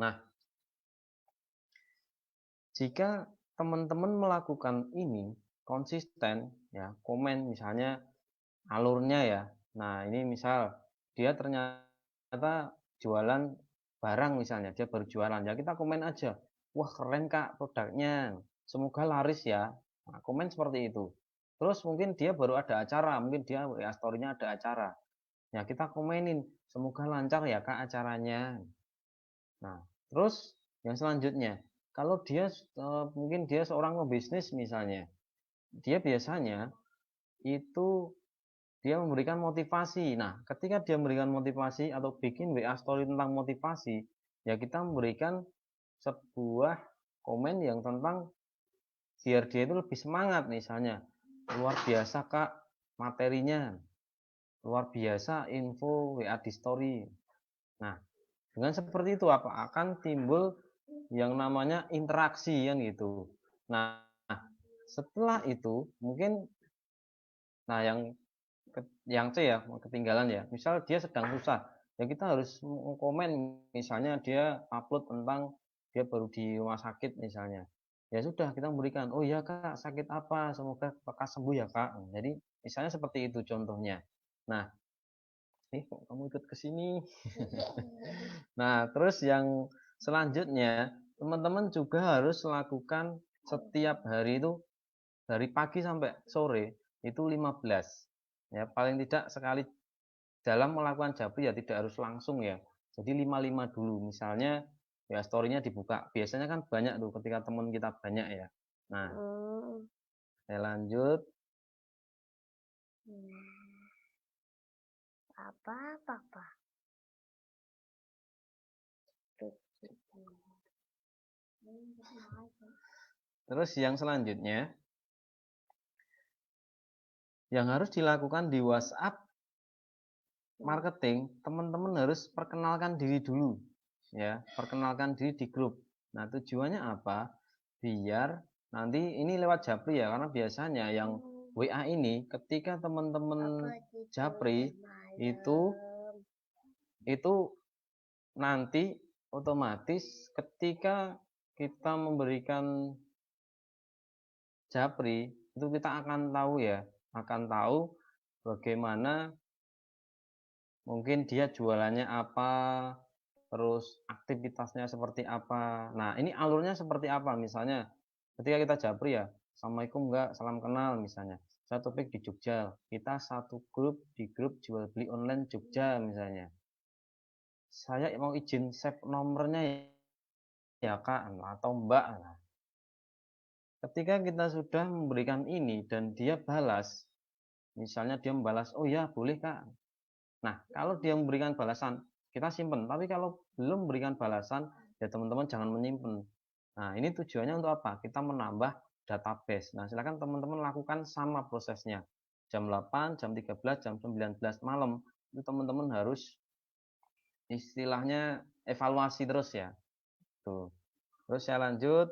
Nah, jika teman-teman melakukan ini konsisten ya, komen misalnya alurnya ya. Nah, ini misal dia ternyata jualan barang misalnya, dia berjualan. Ya kita komen aja. Wah, keren Kak produknya. Semoga laris ya. Nah, komen seperti itu. Terus mungkin dia baru ada acara, mungkin dia WA story-nya ada acara. Ya kita komenin, semoga lancar ya Kak acaranya. Nah, terus yang selanjutnya, kalau dia mungkin dia seorang pebisnis misalnya, dia biasanya itu dia memberikan motivasi. Nah, ketika dia memberikan motivasi atau bikin WA story tentang motivasi, ya kita memberikan sebuah komen yang tentang biar dia itu lebih semangat misalnya. Luar biasa Kak materinya. Luar biasa info WA di story. Nah, dengan seperti itu apa akan timbul yang namanya interaksi kan gitu. Nah, setelah itu mungkin nah yang C ya ketinggalan ya. Misal dia sedang susah, ya kita harus komen misalnya dia upload tentang dia baru di rumah sakit misalnya. Ya sudah kita memberikan, oh ya Kak, sakit apa? Semoga lekas sembuh ya Kak. Jadi misalnya seperti itu contohnya. Nah, kok kamu ikut ke sini? Nah, terus yang selanjutnya, teman-teman juga harus lakukan setiap hari itu dari pagi sampai sore itu 15. Ya, paling tidak sekali dalam melakukan japri ya tidak harus langsung ya. Jadi 55 dulu. Misalnya ya story-nya dibuka. Biasanya kan banyak tuh ketika teman kita banyak ya. Nah, saya lanjut. Apa? Terus yang selanjutnya yang harus dilakukan di WhatsApp marketing, teman-teman harus perkenalkan diri dulu. Ya, perkenalkan diri di grup. Nah, tujuannya apa? Biar nanti ini lewat japri ya, karena biasanya yang WA ini ketika teman-teman japri itu nanti otomatis ketika kita memberikan japri itu kita akan tahu ya, akan tahu bagaimana mungkin dia jualannya apa, terus aktivitasnya seperti apa. Nah, ini alurnya seperti apa? Misalnya, ketika kita japri ya, Assalamualaikum Mbak, salam kenal misalnya. Saya topik di Jogja, kita satu grup di grup jual beli online Jogja misalnya. Saya mau izin save nomornya ya Kak atau Mbak. Nah, ketika kita sudah memberikan ini dan dia balas, misalnya dia membalas, oh ya boleh Kak. Nah, kalau dia memberikan balasan, kita simpen. Tapi kalau belum memberikan balasan, ya teman-teman jangan menyimpan. Nah, ini tujuannya untuk apa? Kita menambah database. Nah, silakan teman-teman lakukan sama prosesnya. Jam 8, jam 13, jam 19 malam, itu teman-teman harus istilahnya evaluasi terus ya. Tuh. Terus saya lanjut.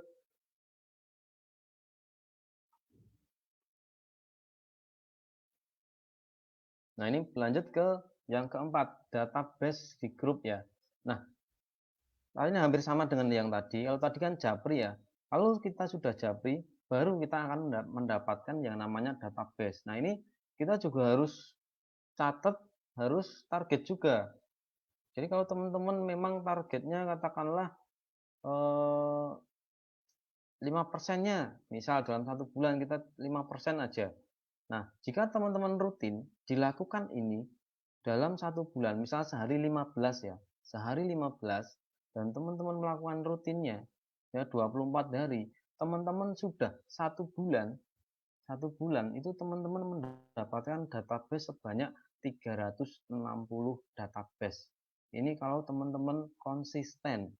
Nah, ini lanjut ke yang keempat, database di grup ya. Nah, ini hampir sama dengan yang tadi. Kalau tadi kan japri ya. Kalau kita sudah japri, baru kita akan mendapatkan yang namanya database. Nah, ini kita juga harus catat, harus target juga. Jadi kalau teman-teman memang targetnya katakanlah 5%-nya, misal dalam 1 bulan kita 5% aja. Nah, jika teman-teman rutin dilakukan ini dalam 1 bulan, misal sehari 15 ya, sehari 15 dan teman-teman melakukan rutinnya ya 24 hari, teman-teman sudah 1 bulan itu teman-teman mendapatkan database sebanyak 360 database. Ini kalau teman-teman konsisten.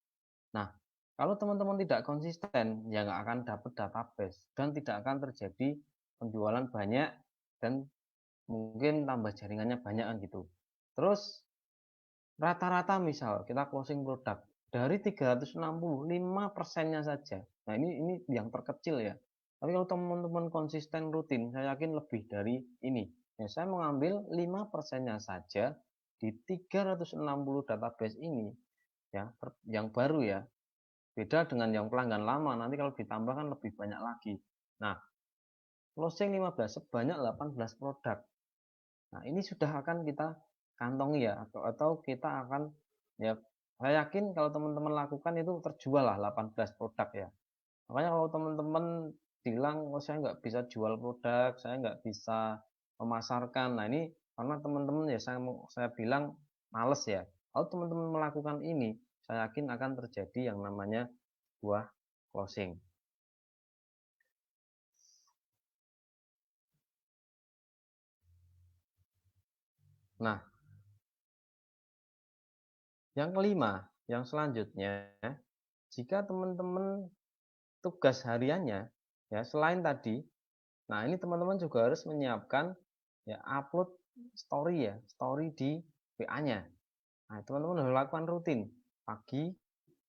Nah, kalau teman-teman tidak konsisten, ya nggak akan dapat database dan tidak akan terjadi penjualan banyak dan mungkin tambah jaringannya banyak kan gitu. Terus rata-rata misal kita closing produk dari 360, 5%-nya saja. Nah, ini yang terkecil ya. Tapi kalau teman-teman konsisten rutin, saya yakin lebih dari ini. Ya, saya mengambil 5%-nya saja di 360 database ini ya, yang baru ya. Beda dengan yang pelanggan lama, nanti kalau ditambahkan lebih banyak lagi. Nah, closing 15 sebanyak 18 produk. Nah, ini sudah akan kita kantongi ya, atau kita akan ya, saya yakin kalau teman-teman lakukan itu terjual lah 18 produk ya. Makanya kalau teman-teman bilang, oh saya nggak bisa jual produk, saya nggak bisa memasarkan. Nah, ini karena teman-teman ya saya bilang males ya. Kalau teman-teman melakukan ini, saya yakin akan terjadi yang namanya buah closing. Nah, yang kelima, yang selanjutnya, jika teman-teman tugas hariannya ya selain tadi, nah ini teman-teman juga harus menyiapkan ya upload story ya, story di WA-nya. Nah, teman-teman harus lakukan rutin pagi,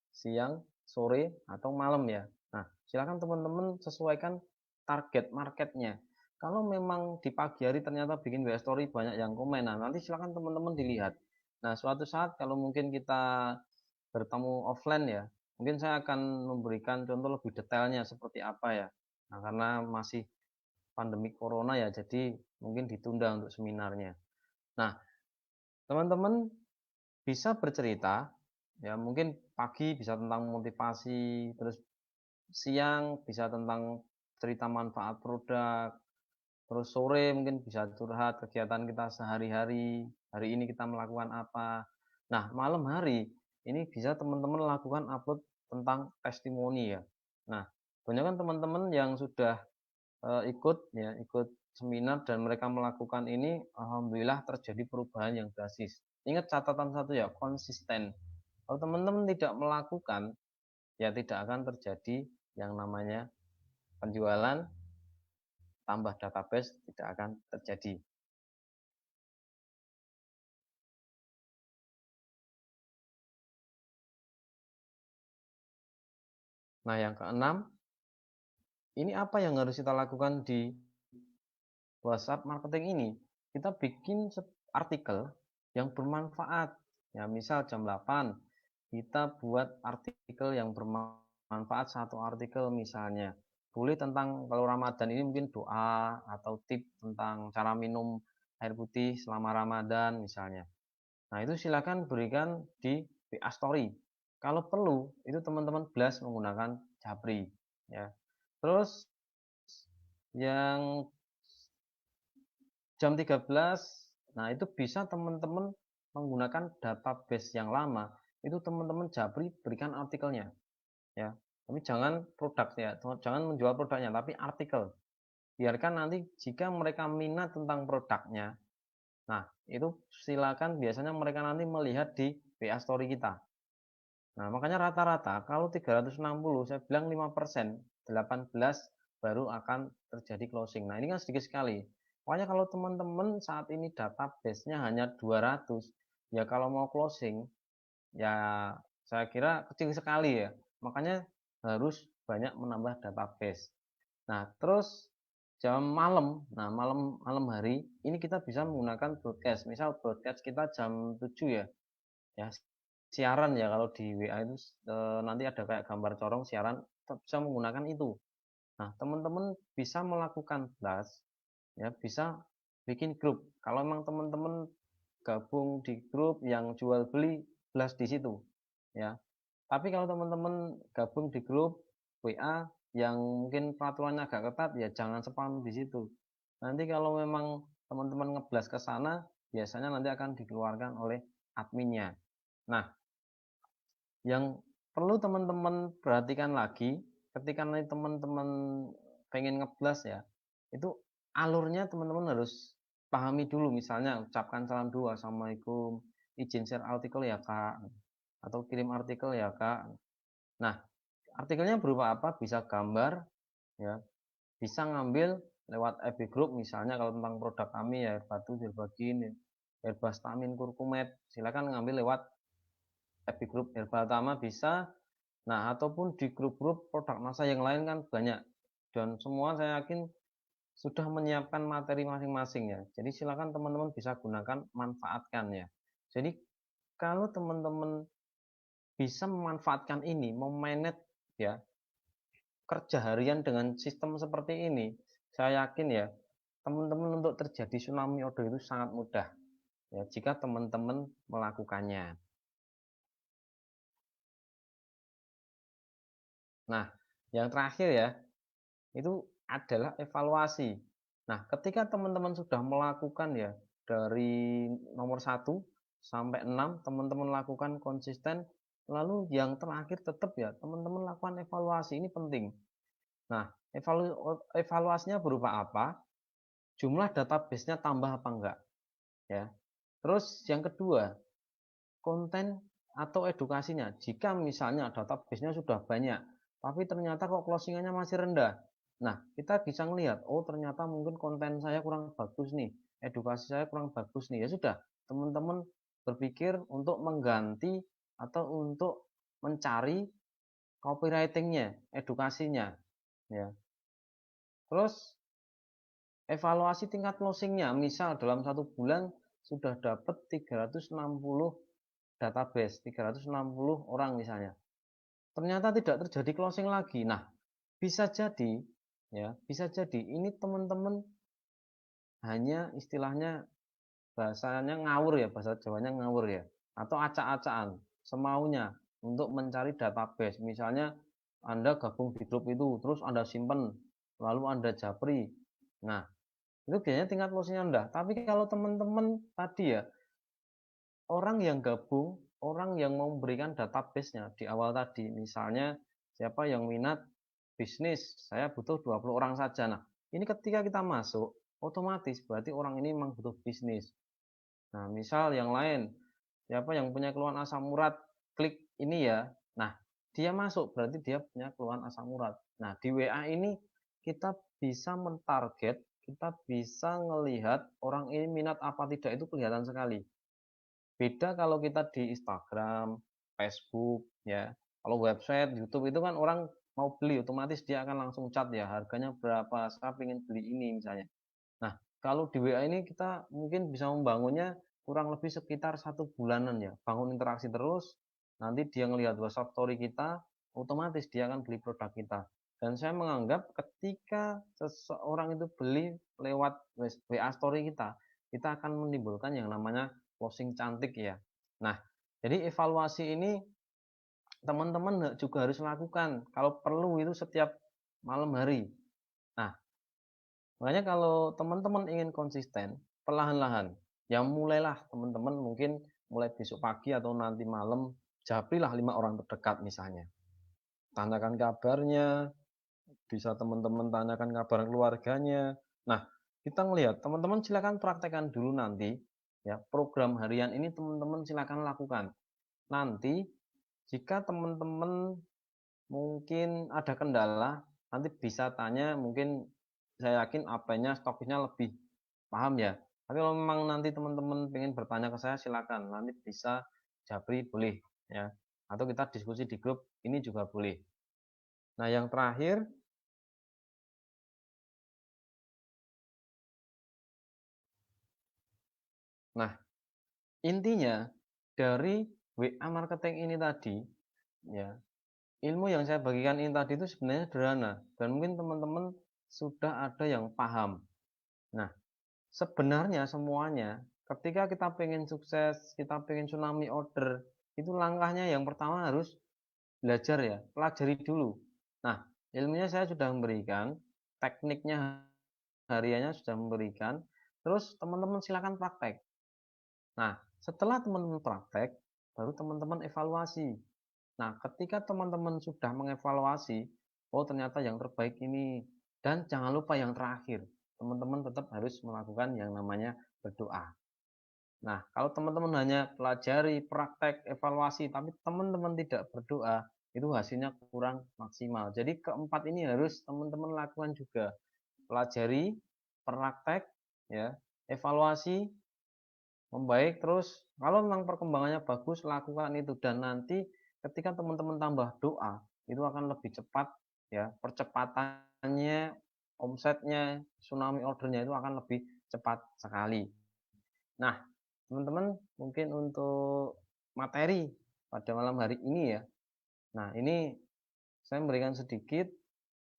siang, sore atau malam ya. Nah, silakan teman-teman sesuaikan target marketnya. Kalau memang di pagi hari ternyata bikin WA story banyak yang komen, nah nanti silakan teman-teman dilihat. Nah, suatu saat kalau mungkin kita bertemu offline ya, mungkin saya akan memberikan contoh lebih detailnya seperti apa ya. Nah, karena masih pandemi corona ya, jadi mungkin ditunda untuk seminarnya. Nah, teman-teman bisa bercerita, ya mungkin pagi bisa tentang motivasi, terus siang bisa tentang cerita manfaat produk, terus sore mungkin bisa curhat kegiatan kita sehari-hari, hari ini kita melakukan apa. Nah, malam hari ini bisa teman-teman lakukan upload tentang testimoni ya. Nah, banyak kan teman-teman yang sudah ikut seminar dan mereka melakukan ini, alhamdulillah terjadi perubahan yang drastis. Ingat catatan satu ya, konsisten. Kalau teman-teman tidak melakukan, ya tidak akan terjadi yang namanya penjualan tambah database, tidak akan terjadi. Nah, yang keenam, ini apa yang harus kita lakukan di WhatsApp marketing ini? Kita bikin artikel yang bermanfaat. Ya, misal jam 8 kita buat artikel yang bermanfaat, satu artikel misalnya. Boleh tentang kalau Ramadan ini mungkin doa atau tips tentang cara minum air putih selama Ramadan misalnya. Nah, itu silakan berikan di WA Story. Kalau perlu, itu teman-teman blast menggunakan Japri. Ya. Terus yang jam 13, nah itu bisa teman-teman menggunakan database yang lama. Itu teman-teman Japri berikan artikelnya. Ya, tapi jangan produknya, jangan menjual produknya, tapi artikel. Biarkan nanti jika mereka minat tentang produknya, nah itu silakan biasanya mereka nanti melihat di WA Story kita. Nah, makanya rata-rata kalau 360 saya bilang 5%, 18 baru akan terjadi closing. Nah, ini kan sedikit sekali. Makanya kalau teman-teman saat ini database-nya hanya 200, ya kalau mau closing ya saya kira kecil sekali ya. Makanya harus banyak menambah database. Nah, terus jam malam, nah malam malam hari ini kita bisa menggunakan broadcast. Misal broadcast kita jam 7 ya. Ya, siaran ya kalau di WA itu nanti ada kayak gambar corong siaran bisa menggunakan itu. Nah, teman-teman bisa melakukan blast ya, bisa bikin grup. Kalau memang teman-teman gabung di grup yang jual beli blast di situ ya. Tapi kalau teman-teman gabung di grup WA yang mungkin peraturannya agak ketat ya jangan spam di situ. Nanti kalau memang teman-teman ngeblas ke sana biasanya nanti akan dikeluarkan oleh adminnya. Nah, yang perlu teman-teman perhatikan lagi ketika nanti teman-teman pengen ngeblas ya, itu alurnya teman-teman harus pahami dulu. Misalnya ucapkan salam dulu, assalamualaikum, izin share artikel ya kak, atau kirim artikel ya kak. Nah, artikelnya berupa apa? Bisa gambar ya, bisa ngambil lewat FB group misalnya kalau tentang produk kami ya, air batu, Herbagin, Herbastamin, Kurkumet, silakan ngambil lewat FB group Herbal Tama bisa. Nah, ataupun di grup-grup produk masa yang lain kan banyak. Dan semua saya yakin sudah menyiapkan materi masing-masing ya. Jadi silakan teman-teman bisa gunakan, manfaatkan ya. Jadi kalau teman-teman bisa memanfaatkan ini, memanage ya kerja harian dengan sistem seperti ini, saya yakin ya teman-teman untuk terjadi tsunami order itu sangat mudah ya jika teman-teman melakukannya. Nah, yang terakhir ya, itu adalah evaluasi. Nah, ketika teman-teman sudah melakukan ya dari nomor 1 sampai 6 teman-teman lakukan konsisten, lalu yang terakhir tetap ya teman-teman lakukan evaluasi, ini penting. Nah, evaluasinya berupa apa? Jumlah database-nya tambah apa enggak? Ya. Terus yang kedua, konten atau edukasinya. Jika misalnya database-nya sudah banyak, tapi ternyata kok closingannya masih rendah. Nah, kita bisa melihat, oh ternyata mungkin konten saya kurang bagus nih, edukasi saya kurang bagus nih. Ya sudah, teman-teman berpikir untuk mengganti atau untuk mencari copywritingnya, edukasinya. Ya. Terus evaluasi tingkat closingnya, misal dalam 1 bulan sudah dapat 360 database, 360 orang misalnya. Ternyata tidak terjadi closing lagi. Nah, bisa jadi ya, bisa jadi ini teman-teman hanya istilahnya bahasanya ngawur ya, bahasa Jawanya ngawur ya, atau acak-acakan semaunya untuk mencari database. Misalnya Anda gabung di grup itu, terus Anda simpen, lalu Anda japri. Nah, itu biasanya tingkat closingnya rendah. Tapi kalau teman-teman tadi ya, orang yang gabung, orang yang mau memberikan database-nya di awal tadi, misalnya siapa yang minat bisnis, saya butuh 20 orang saja. Nah, ini ketika kita masuk, otomatis berarti orang ini memang butuh bisnis. Nah, misal yang lain, siapa yang punya keluhan asam urat, klik ini ya. Nah, dia masuk, berarti dia punya keluhan asam urat. Nah, di WA ini kita bisa mentarget, kita bisa melihat orang ini minat apa tidak itu kelihatan sekali. Beda kalau kita di Instagram, Facebook, ya. Kalau website, YouTube itu kan orang mau beli, otomatis dia akan langsung chat ya, harganya berapa, saya ingin beli ini misalnya. Nah, kalau di WA ini kita mungkin bisa membangunnya kurang lebih sekitar 1 bulanan ya, bangun interaksi terus, nanti dia ngelihat WhatsApp story kita, otomatis dia akan beli produk kita. Dan saya menganggap ketika seseorang itu beli lewat WA story kita, kita akan menimbulkan yang namanya closing cantik ya. Nah, jadi evaluasi ini teman-teman juga harus lakukan. Kalau perlu itu setiap malam hari. Nah, makanya kalau teman-teman ingin konsisten, perlahan-lahan, ya mulailah teman-teman mungkin mulai besok pagi atau nanti malam, japrilah 5 orang terdekat misalnya. Tanyakan kabarnya, bisa teman-teman tanyakan kabar keluarganya. Nah, kita ngelihat teman-teman silakan praktekkan dulu nanti ya program harian ini teman-teman silakan lakukan. Nanti jika teman-teman mungkin ada kendala, nanti bisa tanya, mungkin saya yakin AP-nya stoknya lebih paham ya. Tapi kalau memang nanti teman-teman ingin bertanya ke saya silakan, nanti bisa japri boleh ya. Atau kita diskusi di grup ini juga boleh. Nah, yang terakhir, nah intinya dari WA marketing ini tadi ya, ilmu yang saya bagikan ini tadi itu sebenarnya sederhana dan mungkin teman-teman sudah ada yang paham. Nah, sebenarnya semuanya ketika kita pengen sukses, kita pengen tsunami order, itu langkahnya yang pertama harus belajar ya, pelajari dulu. Nah, ilmunya saya sudah memberikan, tekniknya hariannya sudah memberikan, terus teman-teman silakan praktek. Nah, setelah teman-teman praktek, baru teman-teman evaluasi. Nah, ketika teman-teman sudah mengevaluasi, oh ternyata yang terbaik ini, dan jangan lupa yang terakhir, teman-teman tetap harus melakukan yang namanya berdoa. Nah, kalau teman-teman hanya pelajari, praktek, evaluasi, tapi teman-teman tidak berdoa, itu hasilnya kurang maksimal. Jadi keempat ini harus teman-teman lakukan juga. Pelajari, praktek, ya, evaluasi, membaik terus. Kalau memang perkembangannya bagus, lakukan itu dan nanti ketika teman-teman tambah doa, itu akan lebih cepat ya, percepatannya, omsetnya, tsunami ordernya itu akan lebih cepat sekali. Nah, teman-teman mungkin untuk materi pada malam hari ini ya. Nah, ini saya memberikan sedikit.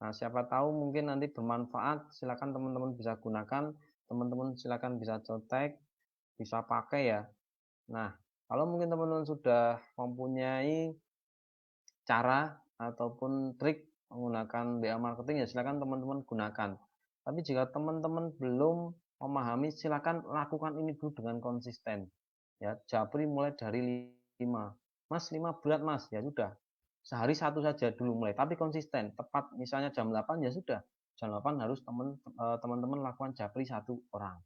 Nah, siapa tahu mungkin nanti bermanfaat. Silakan teman-teman bisa gunakan, teman-teman silakan bisa contek, bisa pakai ya. Nah, kalau mungkin teman-teman sudah mempunyai cara ataupun trik menggunakan WA marketing ya silakan teman-teman gunakan. Tapi jika teman-teman belum memahami silakan lakukan ini dulu dengan konsisten. Ya, japri mulai dari 5. Mas 5 berat Mas, ya sudah. Sehari satu saja dulu mulai, tapi konsisten. Tepat misalnya jam 8 ya sudah. Jam 8 harus teman-teman lakukan japri satu orang.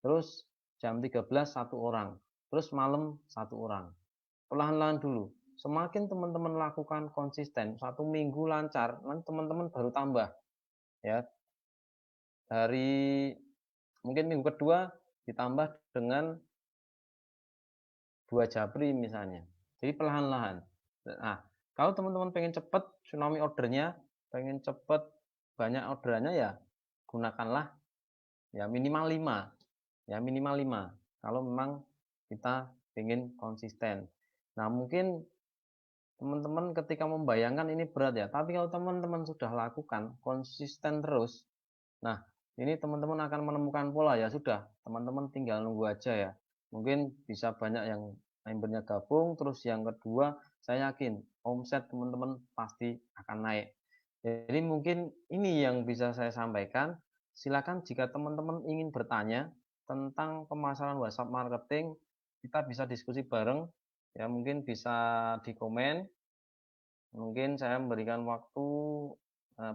Terus jam 13 satu orang. Terus malam satu orang. Perlahan-lahan dulu. Semakin teman-teman lakukan konsisten, 1 minggu lancar, nanti teman-teman baru tambah. Ya, dari mungkin minggu kedua ditambah dengan 2 japri misalnya. Jadi perlahan-lahan. Nah, kalau teman-teman pengen cepat tsunami ordernya, pengen cepat banyak orderannya ya gunakanlah ya minimal 5. Ya minimal 5. Kalau memang kita ingin konsisten. Nah, mungkin teman-teman ketika membayangkan ini berat ya, tapi kalau teman-teman sudah lakukan konsisten terus, nah ini teman-teman akan menemukan pola ya sudah, teman-teman tinggal nunggu aja ya. Mungkin bisa banyak yang membernya gabung, terus yang kedua saya yakin omset teman-teman pasti akan naik. Jadi mungkin ini yang bisa saya sampaikan. Silakan jika teman-teman ingin bertanya tentang pemasaran WhatsApp marketing, kita bisa diskusi bareng. Ya mungkin bisa di komen. Mungkin saya memberikan waktu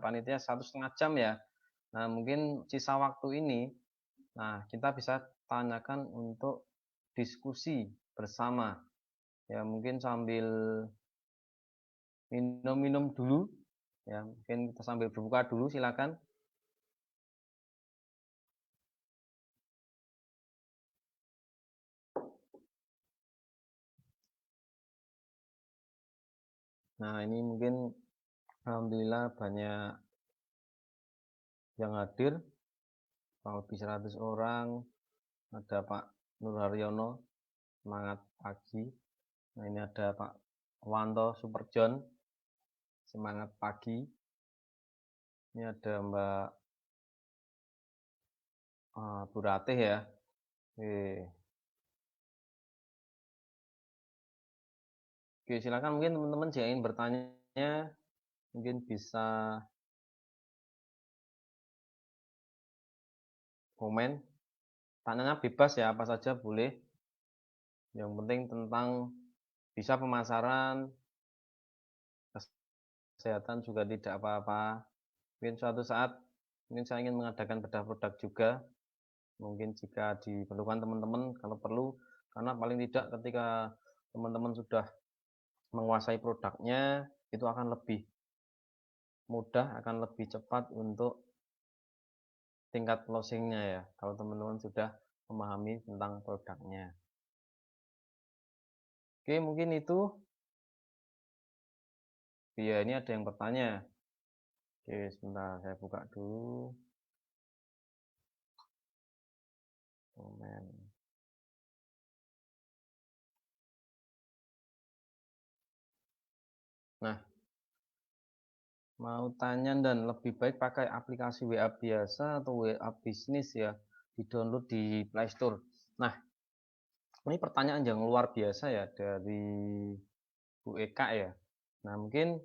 panitia 1,5 jam ya. Nah mungkin sisa waktu ini, nah kita bisa tanyakan untuk diskusi bersama. Ya mungkin sambil minum-minum dulu. Ya mungkin kita sambil berbuka dulu silakan. Nah ini mungkin alhamdulillah banyak yang hadir, kurang lebih 100 orang. Ada Pak Nur Haryono, semangat pagi. Nah ini ada Pak Wanto Superjon, semangat pagi. Ini ada Mbak Bu Ratih ya, Oke. Oke, silakan mungkin teman-teman jika ingin bertanya mungkin bisa komen. Tanyanya bebas ya, apa saja boleh. Yang penting tentang bisa pemasaran, kesehatan juga tidak apa-apa. Mungkin suatu saat mungkin saya ingin mengadakan bedah produk juga. Mungkin jika diperlukan teman-teman kalau perlu, karena paling tidak ketika teman-teman sudah menguasai produknya itu akan lebih mudah, akan lebih cepat untuk tingkat closingnya ya, kalau teman-teman sudah memahami tentang produknya. Oke, mungkin itu. Iya, ini ada yang bertanya. Oke, sebentar saya buka dulu komen. Nah, mau tanya dan lebih baik pakai aplikasi WA biasa atau WA bisnis ya, di-download di Play Store. Nah, ini pertanyaan yang luar biasa ya dari Bu Eka ya. Nah, mungkin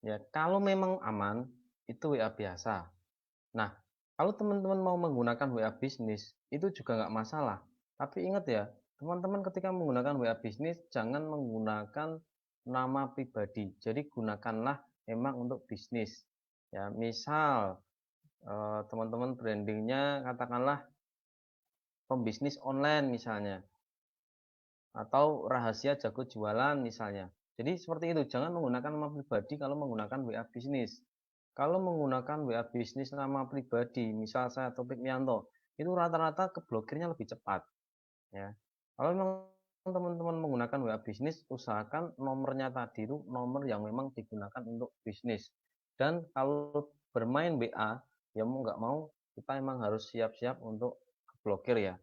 ya kalau memang aman itu WA biasa. Nah, kalau teman-teman mau menggunakan WA bisnis itu juga nggak masalah. Tapi ingat ya, teman-teman ketika menggunakan WA bisnis jangan menggunakan nama pribadi. Jadi gunakanlah memang untuk bisnis. Ya, misal teman-teman brandingnya katakanlah pembisnis online misalnya, atau rahasia jago jualan misalnya. Jadi seperti itu, jangan menggunakan nama pribadi kalau menggunakan WA bisnis. Kalau menggunakan WA bisnis nama pribadi, misal saya Topik Mianto, itu rata-rata keblokirnya lebih cepat. Ya, kalau memang teman-teman menggunakan WA bisnis, usahakan nomornya tadi itu nomor yang memang digunakan untuk bisnis. Dan kalau bermain WA, ya mau nggak mau kita memang harus siap-siap untuk keblokir ya.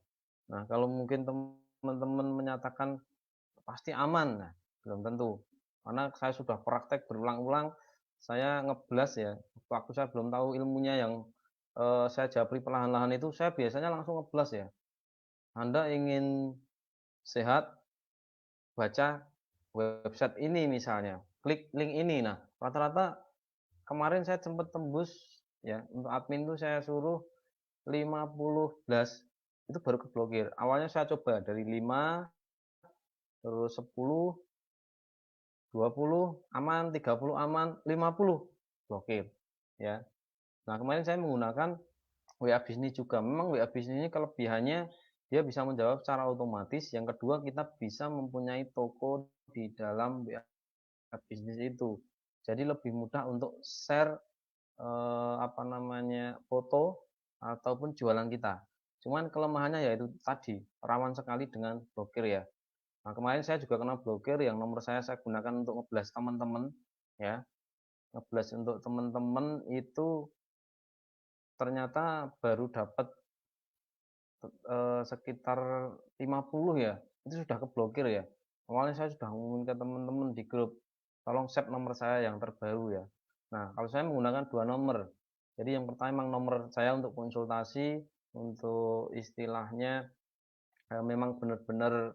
Nah, kalau mungkin teman-teman menyatakan pasti aman, nah, belum tentu. Karena saya sudah praktek berulang-ulang, saya ngeblas ya. Waktu saya belum tahu ilmunya yang saya japri perlahan-lahan itu, saya biasanya langsung ngeblas ya. Anda ingin sehat, baca website ini misalnya, klik link ini. Nah, rata-rata kemarin saya sempat tembus ya, untuk admin itu saya suruh 50 blast itu baru keblokir. Awalnya saya coba dari 5, terus 10, 20 aman, 30 aman, 50 blokir ya. Nah, kemarin saya menggunakan WA bisnis juga. Memang WA bisnis ini kelebihannya dia bisa menjawab secara otomatis. Yang kedua, kita bisa mempunyai toko di dalam WA bisnis itu. Jadi lebih mudah untuk share apa namanya foto ataupun jualan kita. Cuman kelemahannya yaitu tadi rawan sekali dengan blokir ya. Nah, kemarin saya juga kena blokir yang nomor saya gunakan untuk ngeblas teman-teman ya. Ngeblas untuk teman-teman itu ternyata baru dapat sekitar 50 ya. Itu sudah keblokir ya. Awalnya saya sudah ngomongin ke teman-teman di grup, tolong save nomor saya yang terbaru ya. Nah, kalau saya menggunakan dua nomor. Jadi yang pertama memang nomor saya untuk konsultasi, untuk istilahnya memang benar-benar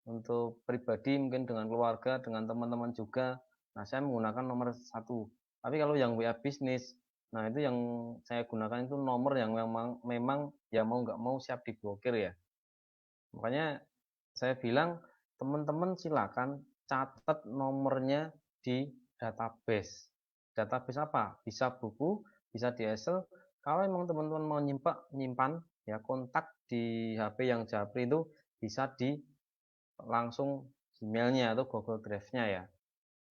untuk pribadi mungkin dengan keluarga, dengan teman-teman juga. Nah, saya menggunakan nomor satu. Tapi kalau yang WA bisnis, nah itu yang saya gunakan itu nomor yang memang ya mau nggak mau siap diblokir ya. Makanya saya bilang teman-teman silakan catat nomornya di database. Database apa? Bisa buku, bisa di Excel. Kalau memang teman-teman mau nyimpan ya kontak di HP yang Japri itu bisa di langsung Gmail-nya atau Google Drive-nya ya.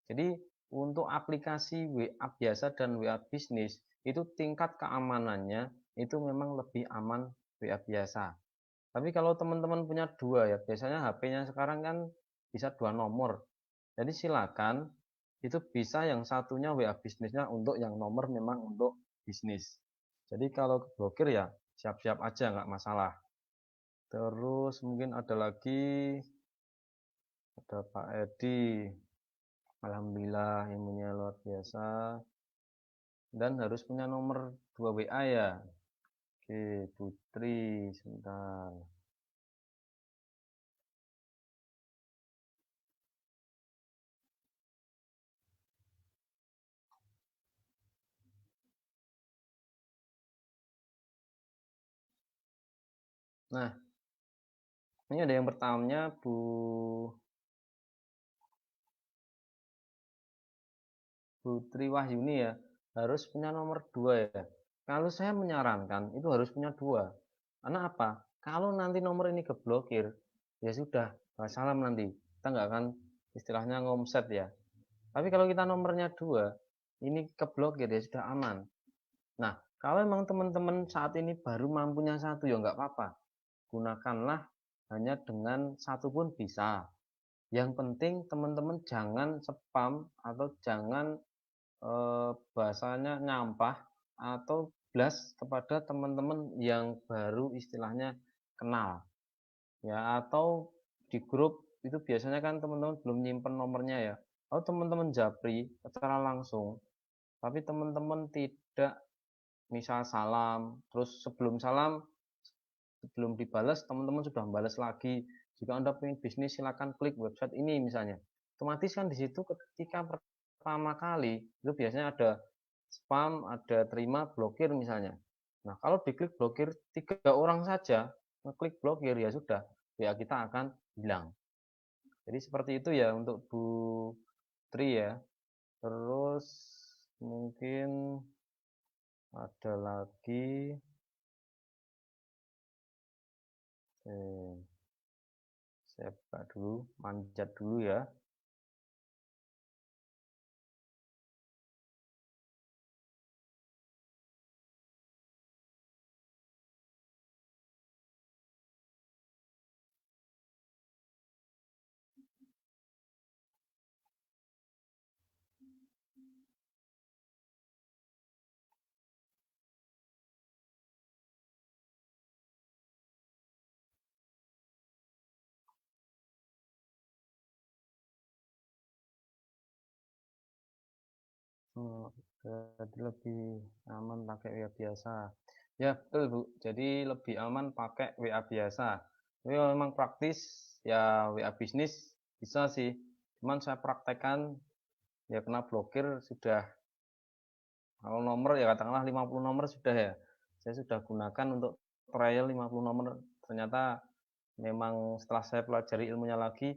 Jadi untuk aplikasi WA biasa dan WA bisnis itu tingkat keamanannya itu memang lebih aman WA biasa. Tapi kalau teman-teman punya dua ya, biasanya HP-nya sekarang kan bisa dua nomor. Jadi silakan itu bisa yang satunya WA bisnisnya untuk yang nomor memang untuk bisnis. Jadi kalau blokir ya siap-siap aja nggak masalah. Terus mungkin ada lagi, ada Pak Edi. Alhamdulillah ilmunya luar biasa dan harus punya nomor 2 WA ya. Oke, Putri, sebentar. Nah, ini ada yang pertamanya Bu Putri Wahyuni ya, harus punya nomor 2 ya. Kalau saya menyarankan itu harus punya 2. Karena apa? Kalau nanti nomor ini keblokir, ya sudah, salam nanti. Kita nggak akan istilahnya ngomset ya. Tapi kalau kita nomornya 2, ini keblokir ya sudah aman. Nah, kalau memang teman-teman saat ini baru mampunya 1 ya nggak apa-apa. Gunakanlah hanya dengan 1 pun bisa. Yang penting teman-teman jangan spam atau jangan bahasanya nyampah atau blast kepada teman-teman yang baru istilahnya kenal ya, atau di grup itu biasanya kan teman-teman belum nyimpen nomornya ya, atau teman-teman japri secara langsung tapi teman-teman tidak misal salam terus sebelum dibalas teman-teman sudah membalas lagi. Jika Anda ingin bisnis silakan klik website ini misalnya, otomatis kan di situ ketika pertama kali itu biasanya ada spam, ada terima, blokir misalnya. Nah, kalau diklik blokir 3 orang saja ngeklik blokir ya sudah, WA kita akan hilang. Jadi seperti itu ya untuk Bu Tri ya. Terus mungkin ada lagi, saya buka dulu, manjat dulu ya. Oh, jadi lebih aman pakai WA biasa. Ya, betul, Bu. Jadi lebih aman pakai WA biasa. Tapi kalau memang praktis, ya WA bisnis bisa sih. Cuman saya praktekkan, ya kena blokir sudah. Kalau nomor ya katakanlah 50 nomor sudah ya. Saya sudah gunakan untuk trial 50 nomor. Ternyata memang setelah saya pelajari ilmunya lagi,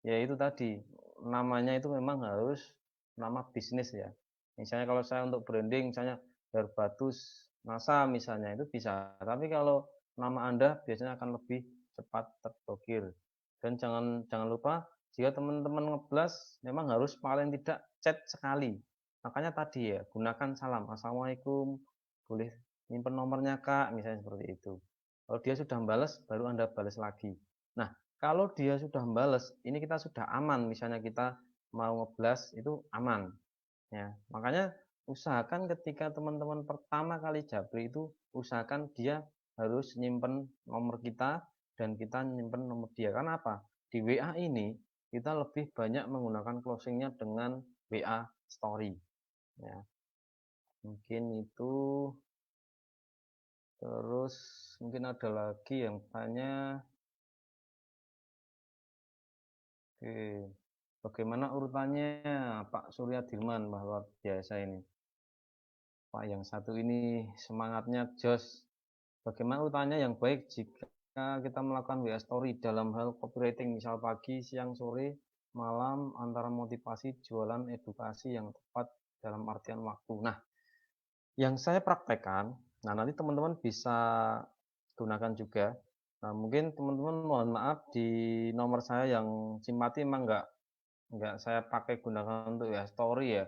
ya itu tadi, namanya itu memang harus nama bisnis ya. Misalnya kalau saya untuk branding, misalnya Herbatus NASA misalnya, itu bisa. Tapi kalau nama Anda biasanya akan lebih cepat terblokir. Dan jangan jangan lupa, jika teman-teman ngeblas, memang harus paling tidak chat sekali. Makanya tadi ya, gunakan salam. Assalamualaikum, boleh nyimpen nomornya Kak, misalnya seperti itu. Kalau dia sudah balas, baru Anda balas lagi. Nah, kalau dia sudah membalas, ini kita sudah aman. Misalnya kita mau ngeblas itu aman. Ya, makanya usahakan ketika teman-teman pertama kali japri itu usahakan dia harus nyimpen nomor kita dan kita nyimpen nomor dia. Karena apa? Di WA ini kita lebih banyak menggunakan closingnya dengan WA story. Ya, mungkin itu. Terus mungkin ada lagi yang tanya, oke, bagaimana urutannya Pak Surya Dirman, bahwa biasa ini. Pak yang satu ini semangatnya jos. Bagaimana urutannya yang baik jika kita melakukan WA Story dalam hal copywriting, misal pagi, siang, sore, malam, antara motivasi, jualan, edukasi yang tepat dalam artian waktu. Nah, yang saya praktekkan, nah nanti teman-teman bisa gunakan juga. Nah, mungkin teman-teman mohon maaf di nomor saya yang simpati emang nggak saya pakai gunakan untuk WA Story ya.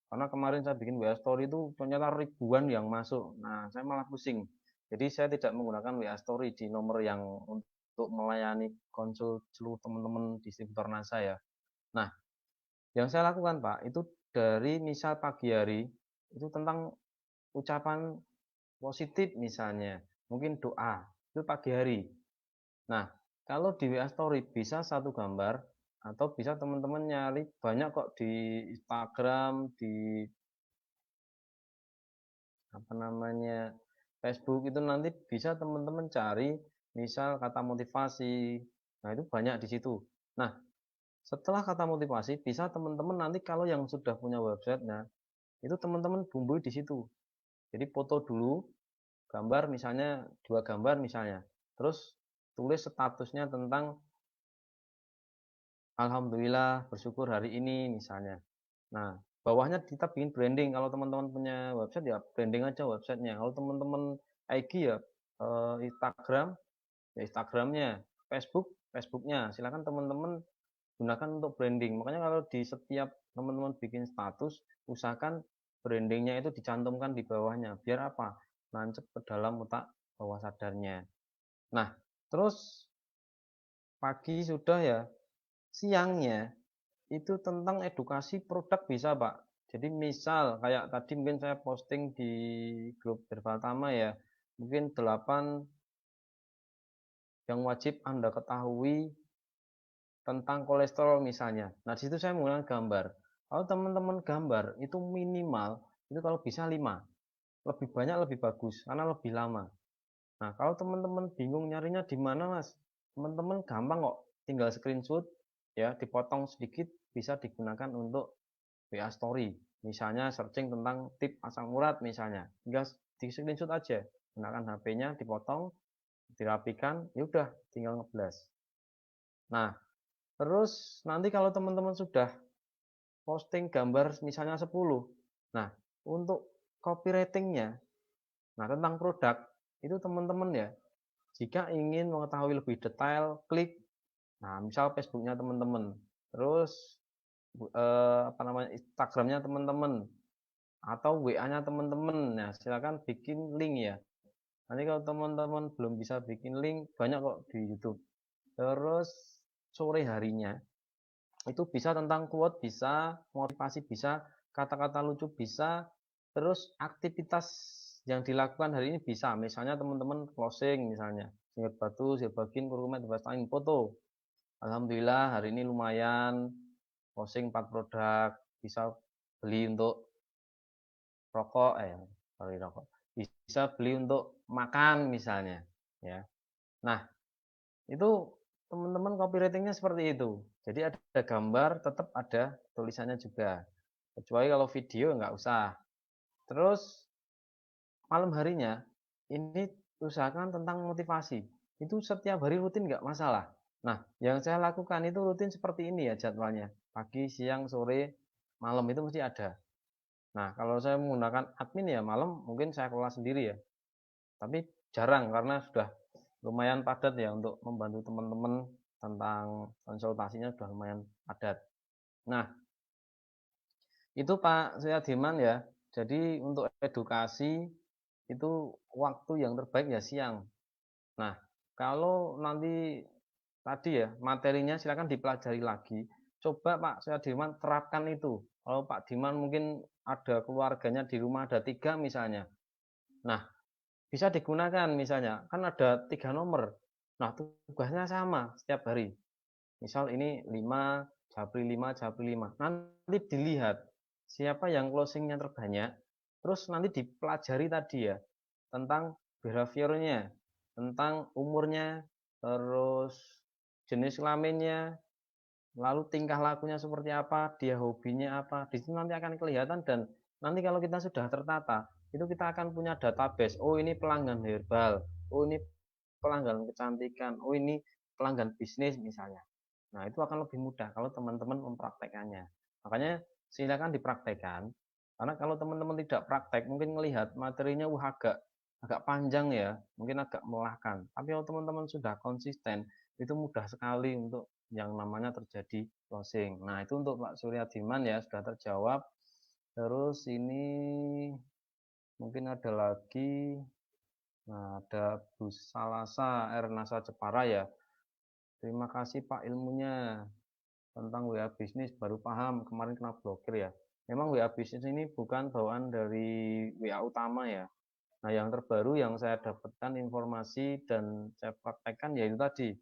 Karena kemarin saya bikin WA Story itu ternyata ribuan yang masuk. Nah, saya malah pusing. Jadi saya tidak menggunakan WA Story di nomor yang untuk melayani konsul seluruh teman-teman distributor NASA ya. Nah, yang saya lakukan Pak, itu dari misal pagi hari, itu tentang ucapan positif misalnya, mungkin doa, itu pagi hari. Nah, kalau di WA Story bisa satu gambar, atau bisa teman-teman nyari banyak kok di Instagram, di apa namanya, Facebook itu nanti bisa teman-teman cari misal kata motivasi. Nah, itu banyak di situ. Nah, setelah kata motivasi bisa teman-teman nanti kalau yang sudah punya websitenya itu teman-teman bumbui di situ. Jadi foto dulu gambar misalnya 2 gambar misalnya. Terus tulis statusnya tentang alhamdulillah bersyukur hari ini misalnya. Nah, bawahnya kita bikin branding. Kalau teman-teman punya website ya branding aja websitenya. Kalau teman-teman IG ya Instagram ya Instagramnya, Facebook Facebooknya. Silakan teman-teman gunakan untuk branding. Makanya kalau di setiap teman-teman bikin status, usahakan brandingnya itu dicantumkan di bawahnya. Biar apa? Nancep ke dalam otak bawah sadarnya. Nah, terus pagi sudah ya, siangnya itu tentang edukasi produk bisa, Pak. Jadi misal kayak tadi mungkin saya posting di grup Berfatama ya, mungkin 8 yang wajib Anda ketahui tentang kolesterol misalnya. Nah, di situ saya menggunakan gambar. Kalau teman-teman gambar itu minimal itu kalau bisa 5. Lebih banyak lebih bagus karena lebih lama. Nah, kalau teman-teman bingung nyarinya di mana, Mas? Teman-teman gampang kok, tinggal screenshot ya, dipotong sedikit bisa digunakan untuk WA story. Misalnya searching tentang tip asam urat misalnya. Tinggal di screenshot aja. Gunakan HP-nya, dipotong, dirapikan, ya udah tinggal ngeblas. Nah, terus nanti kalau teman-teman sudah posting gambar misalnya 10. Nah, untuk copywriting-nya, nah tentang produk, itu teman-teman ya, jika ingin mengetahui lebih detail, klik, nah misal Facebooknya teman-teman, terus apa namanya Instagramnya teman-teman, atau WA-nya teman-teman, nah silakan bikin link ya. Nanti kalau teman-teman belum bisa bikin link, banyak kok di YouTube. Terus sore harinya, itu bisa tentang quote bisa, motivasi bisa, kata-kata lucu bisa, terus aktivitas yang dilakukan hari ini bisa. Misalnya teman-teman closing misalnya, singet batu, silbagin, kurkumet, divastain, foto. Alhamdulillah hari ini lumayan, closing 4 produk, bisa beli untuk rokok, sorry rokok, bisa beli untuk makan misalnya, ya. Nah, itu teman-teman copywritingnya seperti itu. Jadi ada gambar, tetap ada tulisannya juga. Kecuali kalau video nggak usah. Terus malam harinya ini usahakan tentang motivasi. Itu setiap hari rutin nggak masalah. Nah, yang saya lakukan itu rutin seperti ini ya jadwalnya. Pagi, siang, sore, malam itu mesti ada. Nah, kalau saya menggunakan admin ya malam mungkin saya kelola sendiri ya. Tapi jarang karena sudah lumayan padat ya untuk membantu teman-teman tentang konsultasinya sudah lumayan padat. Nah, itu Pak Suyadiman ya. Jadi untuk edukasi itu waktu yang terbaik ya siang. Nah, kalau nanti tadi ya materinya silakan dipelajari lagi. Coba Pak Suyadiman terapkan itu. Kalau Pak Diman mungkin ada keluarganya di rumah ada 3 misalnya. Nah, bisa digunakan misalnya, kan ada 3 nomor. Nah, tugasnya sama setiap hari. Misal ini 5, Japri 5, Japri 5. Nanti dilihat siapa yang closingnya terbanyak, terus nanti dipelajari tadi ya, tentang behaviornya, tentang umurnya, terus jenis kelaminnya, lalu tingkah lakunya seperti apa, dia hobinya apa. Di situ nanti akan kelihatan dan nanti kalau kita sudah tertata, itu kita akan punya database. Oh, ini pelanggan herbal. Oh, ini pelanggan kecantikan. Oh, ini pelanggan bisnis misalnya. Nah, itu akan lebih mudah kalau teman-teman mempraktekannya. Makanya silakan dipraktekkan. Karena kalau teman-teman tidak praktek, mungkin melihat materinya agak agak panjang ya, mungkin agak melelahkan. Tapi kalau teman-teman sudah konsisten, itu mudah sekali untuk yang namanya terjadi closing. Nah, itu untuk Pak Surya Diman ya sudah terjawab. Terus ini mungkin ada lagi. Nah, ada Bu Salasa Ernasa Jepara ya. Terima kasih Pak ilmunya tentang WA bisnis baru paham kemarin kena blokir ya. Memang WA bisnis ini bukan bawaan dari WA utama ya. Nah, yang terbaru yang saya dapatkan informasi dan saya praktekkan yaitu tadi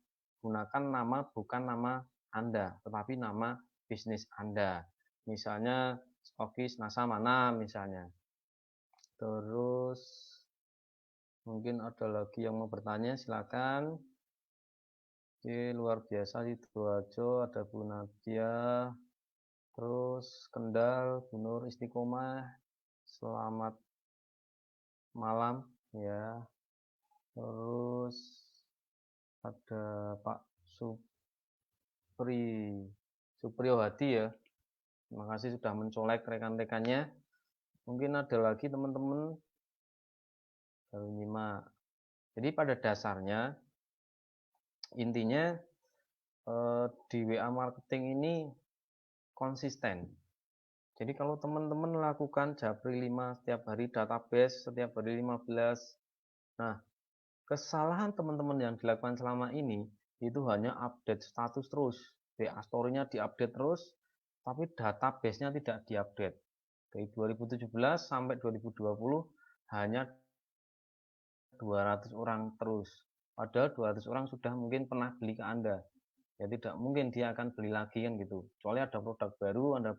gunakan nama bukan nama Anda, tetapi nama bisnis Anda. Misalnya stokis NASA mana misalnya. Terus Mungkin ada lagi yang mau bertanya, silakan. Oke, luar biasa di Sidoarjo, ada Bu Nadia, terus Kendal, Bu Nur Istiqomah, selamat malam ya. Terus ada Pak Supriyo Hadi ya. Terima kasih sudah mencolek rekan-rekannya. Mungkin ada lagi teman-teman baru nyimak. Jadi pada dasarnya intinya di WA marketing ini konsisten. Jadi kalau teman-teman melakukan Japri 5 setiap hari, database setiap hari 15. Nah, kesalahan teman-teman yang dilakukan selama ini itu hanya update status terus. WA story-nya diupdate terus, tapi database-nya tidak diupdate. Dari 2017 sampai 2020 hanya 200 orang terus. Padahal 200 orang sudah mungkin pernah beli ke Anda. Ya tidak mungkin dia akan beli lagi kan gitu. Kecuali ada produk baru, Anda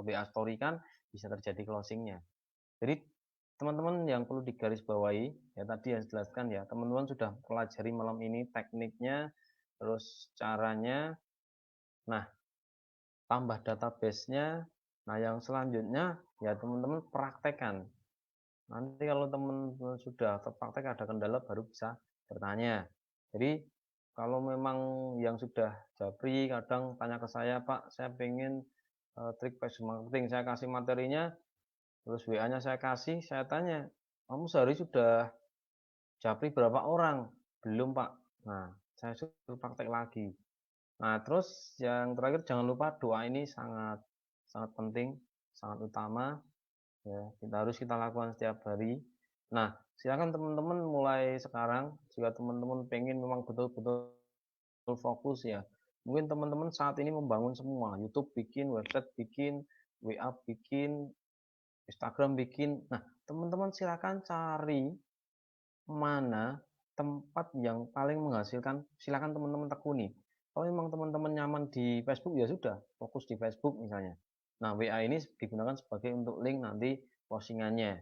WA story kan bisa terjadi closingnya. Jadi teman-teman yang perlu digarisbawahi ya tadi yang dijelaskan ya, teman-teman sudah pelajari malam ini tekniknya, terus caranya. Nah, tambah database-nya. Nah, yang selanjutnya ya teman-teman praktekkan. Nanti kalau teman-teman sudah terpraktek ada kendala baru bisa bertanya. Jadi kalau memang yang sudah Japri kadang tanya ke saya, Pak, saya pengen trik Facebook marketing, saya kasih materinya, terus WA-nya saya kasih, saya tanya, kamu sehari sudah Japri berapa orang? Belum, Pak. Nah, saya suruh praktek lagi. Nah, terus yang terakhir jangan lupa doa ini sangat sangat penting, sangat utama ya. Kita lakukan setiap hari. Nah, silakan teman-teman mulai sekarang jika teman-teman pengen memang betul-betul fokus ya. Mungkin teman-teman saat ini membangun semua, YouTube bikin, website bikin, WA bikin, Instagram bikin. Nah, teman-teman silakan cari mana tempat yang paling menghasilkan, silakan teman-teman tekuni. Kalau memang teman-teman nyaman di Facebook ya sudah, fokus di Facebook misalnya. Nah, WA ini digunakan sebagai untuk link nanti postingannya.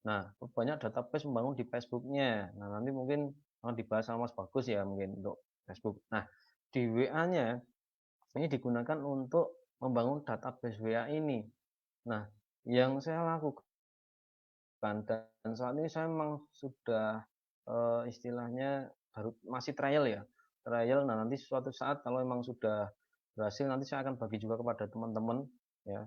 Nah, banyak database membangun di Facebooknya. Nah, nanti mungkin akan dibahas sama Mas Bagus ya mungkin untuk Facebook. Nah, di WA-nya ini digunakan untuk membangun database WA ini. Nah, yang saya lakukan dan saat ini saya memang sudah istilahnya baru masih trial ya, trial. Nah, nanti suatu saat kalau memang sudah berhasil nanti saya akan bagi juga kepada teman-teman ya,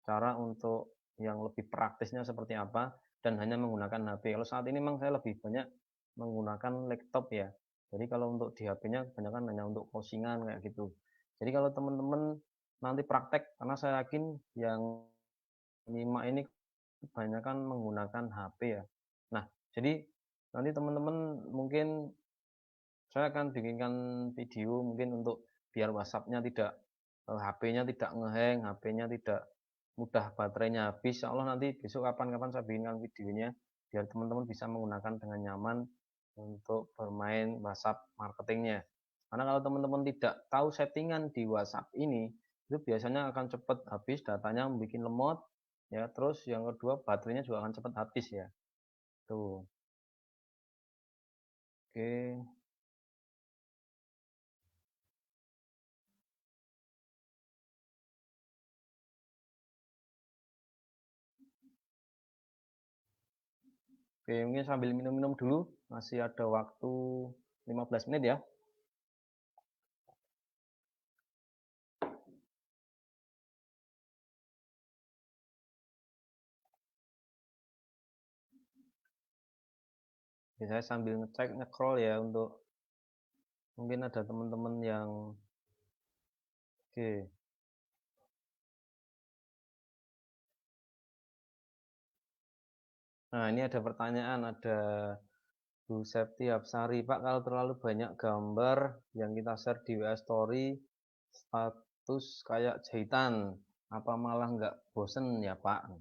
cara untuk yang lebih praktisnya seperti apa dan hanya menggunakan HP. Kalau saat ini memang saya lebih banyak menggunakan laptop ya, jadi kalau untuk di HP-nya kebanyakan hanya untuk postingan kayak gitu. Jadi kalau teman-teman nanti praktek, karena saya yakin yang nyimak ini kebanyakan menggunakan HP ya. Nah, jadi nanti teman-teman mungkin saya akan bikinkan video mungkin untuk biar WhatsApp-nya tidak HP-nya tidak ngehang, HP-nya tidak mudah baterainya habis. Insya Allah nanti besok kapan-kapan saya bikinkan videonya biar teman-teman bisa menggunakan dengan nyaman untuk bermain WhatsApp marketingnya. Karena kalau teman-teman tidak tahu settingan di WhatsApp ini, itu biasanya akan cepat habis, datanya membuat lemot, ya. Terus yang kedua baterainya juga akan cepat habis ya. Tuh. Oke. Oke, mungkin sambil minum-minum dulu, masih ada waktu 15 menit ya. Oke, saya sambil ngecek, nge-scroll ya untuk mungkin ada teman-teman yang oke. Nah, ini ada pertanyaan, ada Bu Septi Hapsari, Pak, kalau terlalu banyak gambar yang kita share di WA Story, status kayak jahitan, apa malah nggak bosen ya Pak?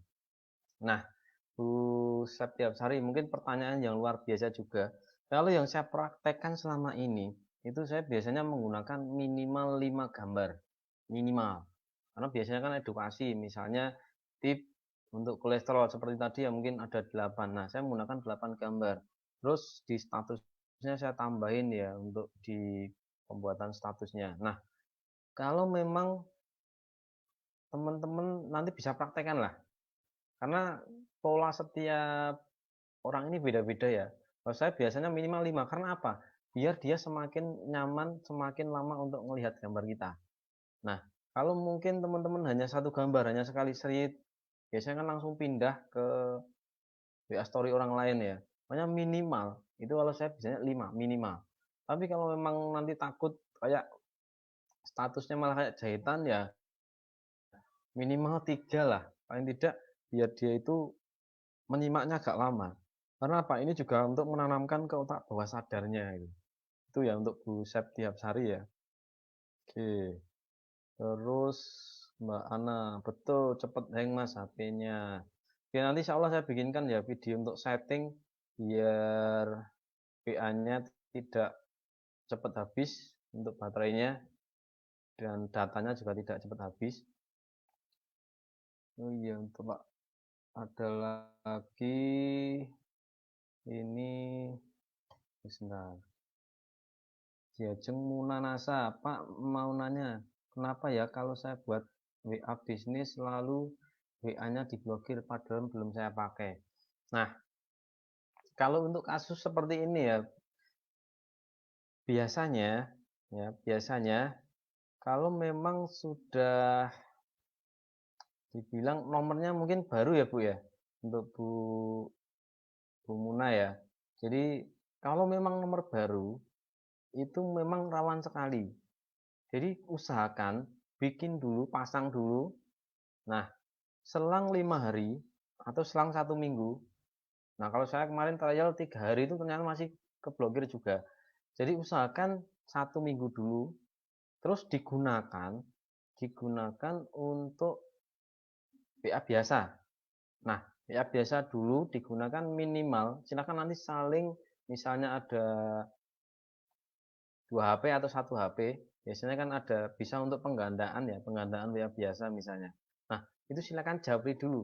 Nah, Bu Septi Hapsari, mungkin pertanyaan yang luar biasa juga. Kalau yang saya praktekkan selama ini, itu saya biasanya menggunakan minimal 5 gambar. Minimal. Karena biasanya kan edukasi, misalnya tip untuk kolesterol seperti tadi ya mungkin ada 8. Nah, saya menggunakan 8 gambar. Terus di statusnya saya tambahin ya untuk di pembuatan statusnya. Nah, kalau memang teman-teman nanti bisa praktekkan lah, karena pola setiap orang ini beda-beda ya. Kalau saya biasanya minimal 5, karena apa? Biar dia semakin nyaman, semakin lama untuk melihat gambar kita. Nah, kalau mungkin teman-teman hanya satu gambar, hanya sekali serit, biasanya kan langsung pindah ke WA story orang lain ya. Makanya minimal, itu kalau saya biasanya 5, minimal. Tapi kalau memang nanti takut kayak statusnya malah kayak jahitan ya, minimal 3 lah. Paling tidak biar dia itu menyimaknya agak lama. Karena apa? Ini juga untuk menanamkan ke otak bawah sadarnya gitu. Itu ya untuk Bu Sep tiap hari ya. Oke. Terus Mbak Ana, betul cepet hang Mas HP-nya. Oke, nanti insya Allah saya bikinkan ya video untuk setting biar WA-nya tidak cepat habis untuk baterainya dan datanya juga tidak cepat habis. Oh iya, untuk Pak ada lagi ini sebentar. Diajeng Munanasa, Pak mau nanya, kenapa ya kalau saya buat WA bisnis lalu WA-nya diblokir padahal belum saya pakai. Nah, kalau untuk kasus seperti ini ya, biasanya kalau memang sudah dibilang nomornya mungkin baru ya Bu ya, untuk Bu Muna ya. Jadi kalau memang nomor baru itu memang rawan sekali. Jadi usahakan bikin dulu, pasang dulu. Nah, selang 5 hari atau selang 1 minggu. Nah, kalau saya kemarin trial 3 hari itu ternyata masih keblokir juga. Jadi usahakan 1 minggu dulu, terus digunakan untuk WA biasa. Nah, WA biasa dulu digunakan minimal. Silakan nanti saling, misalnya ada 2 HP atau 1 HP, biasanya kan ada bisa untuk penggandaan ya, penggandaan WA biasa misalnya. Nah, itu silakan japri dulu.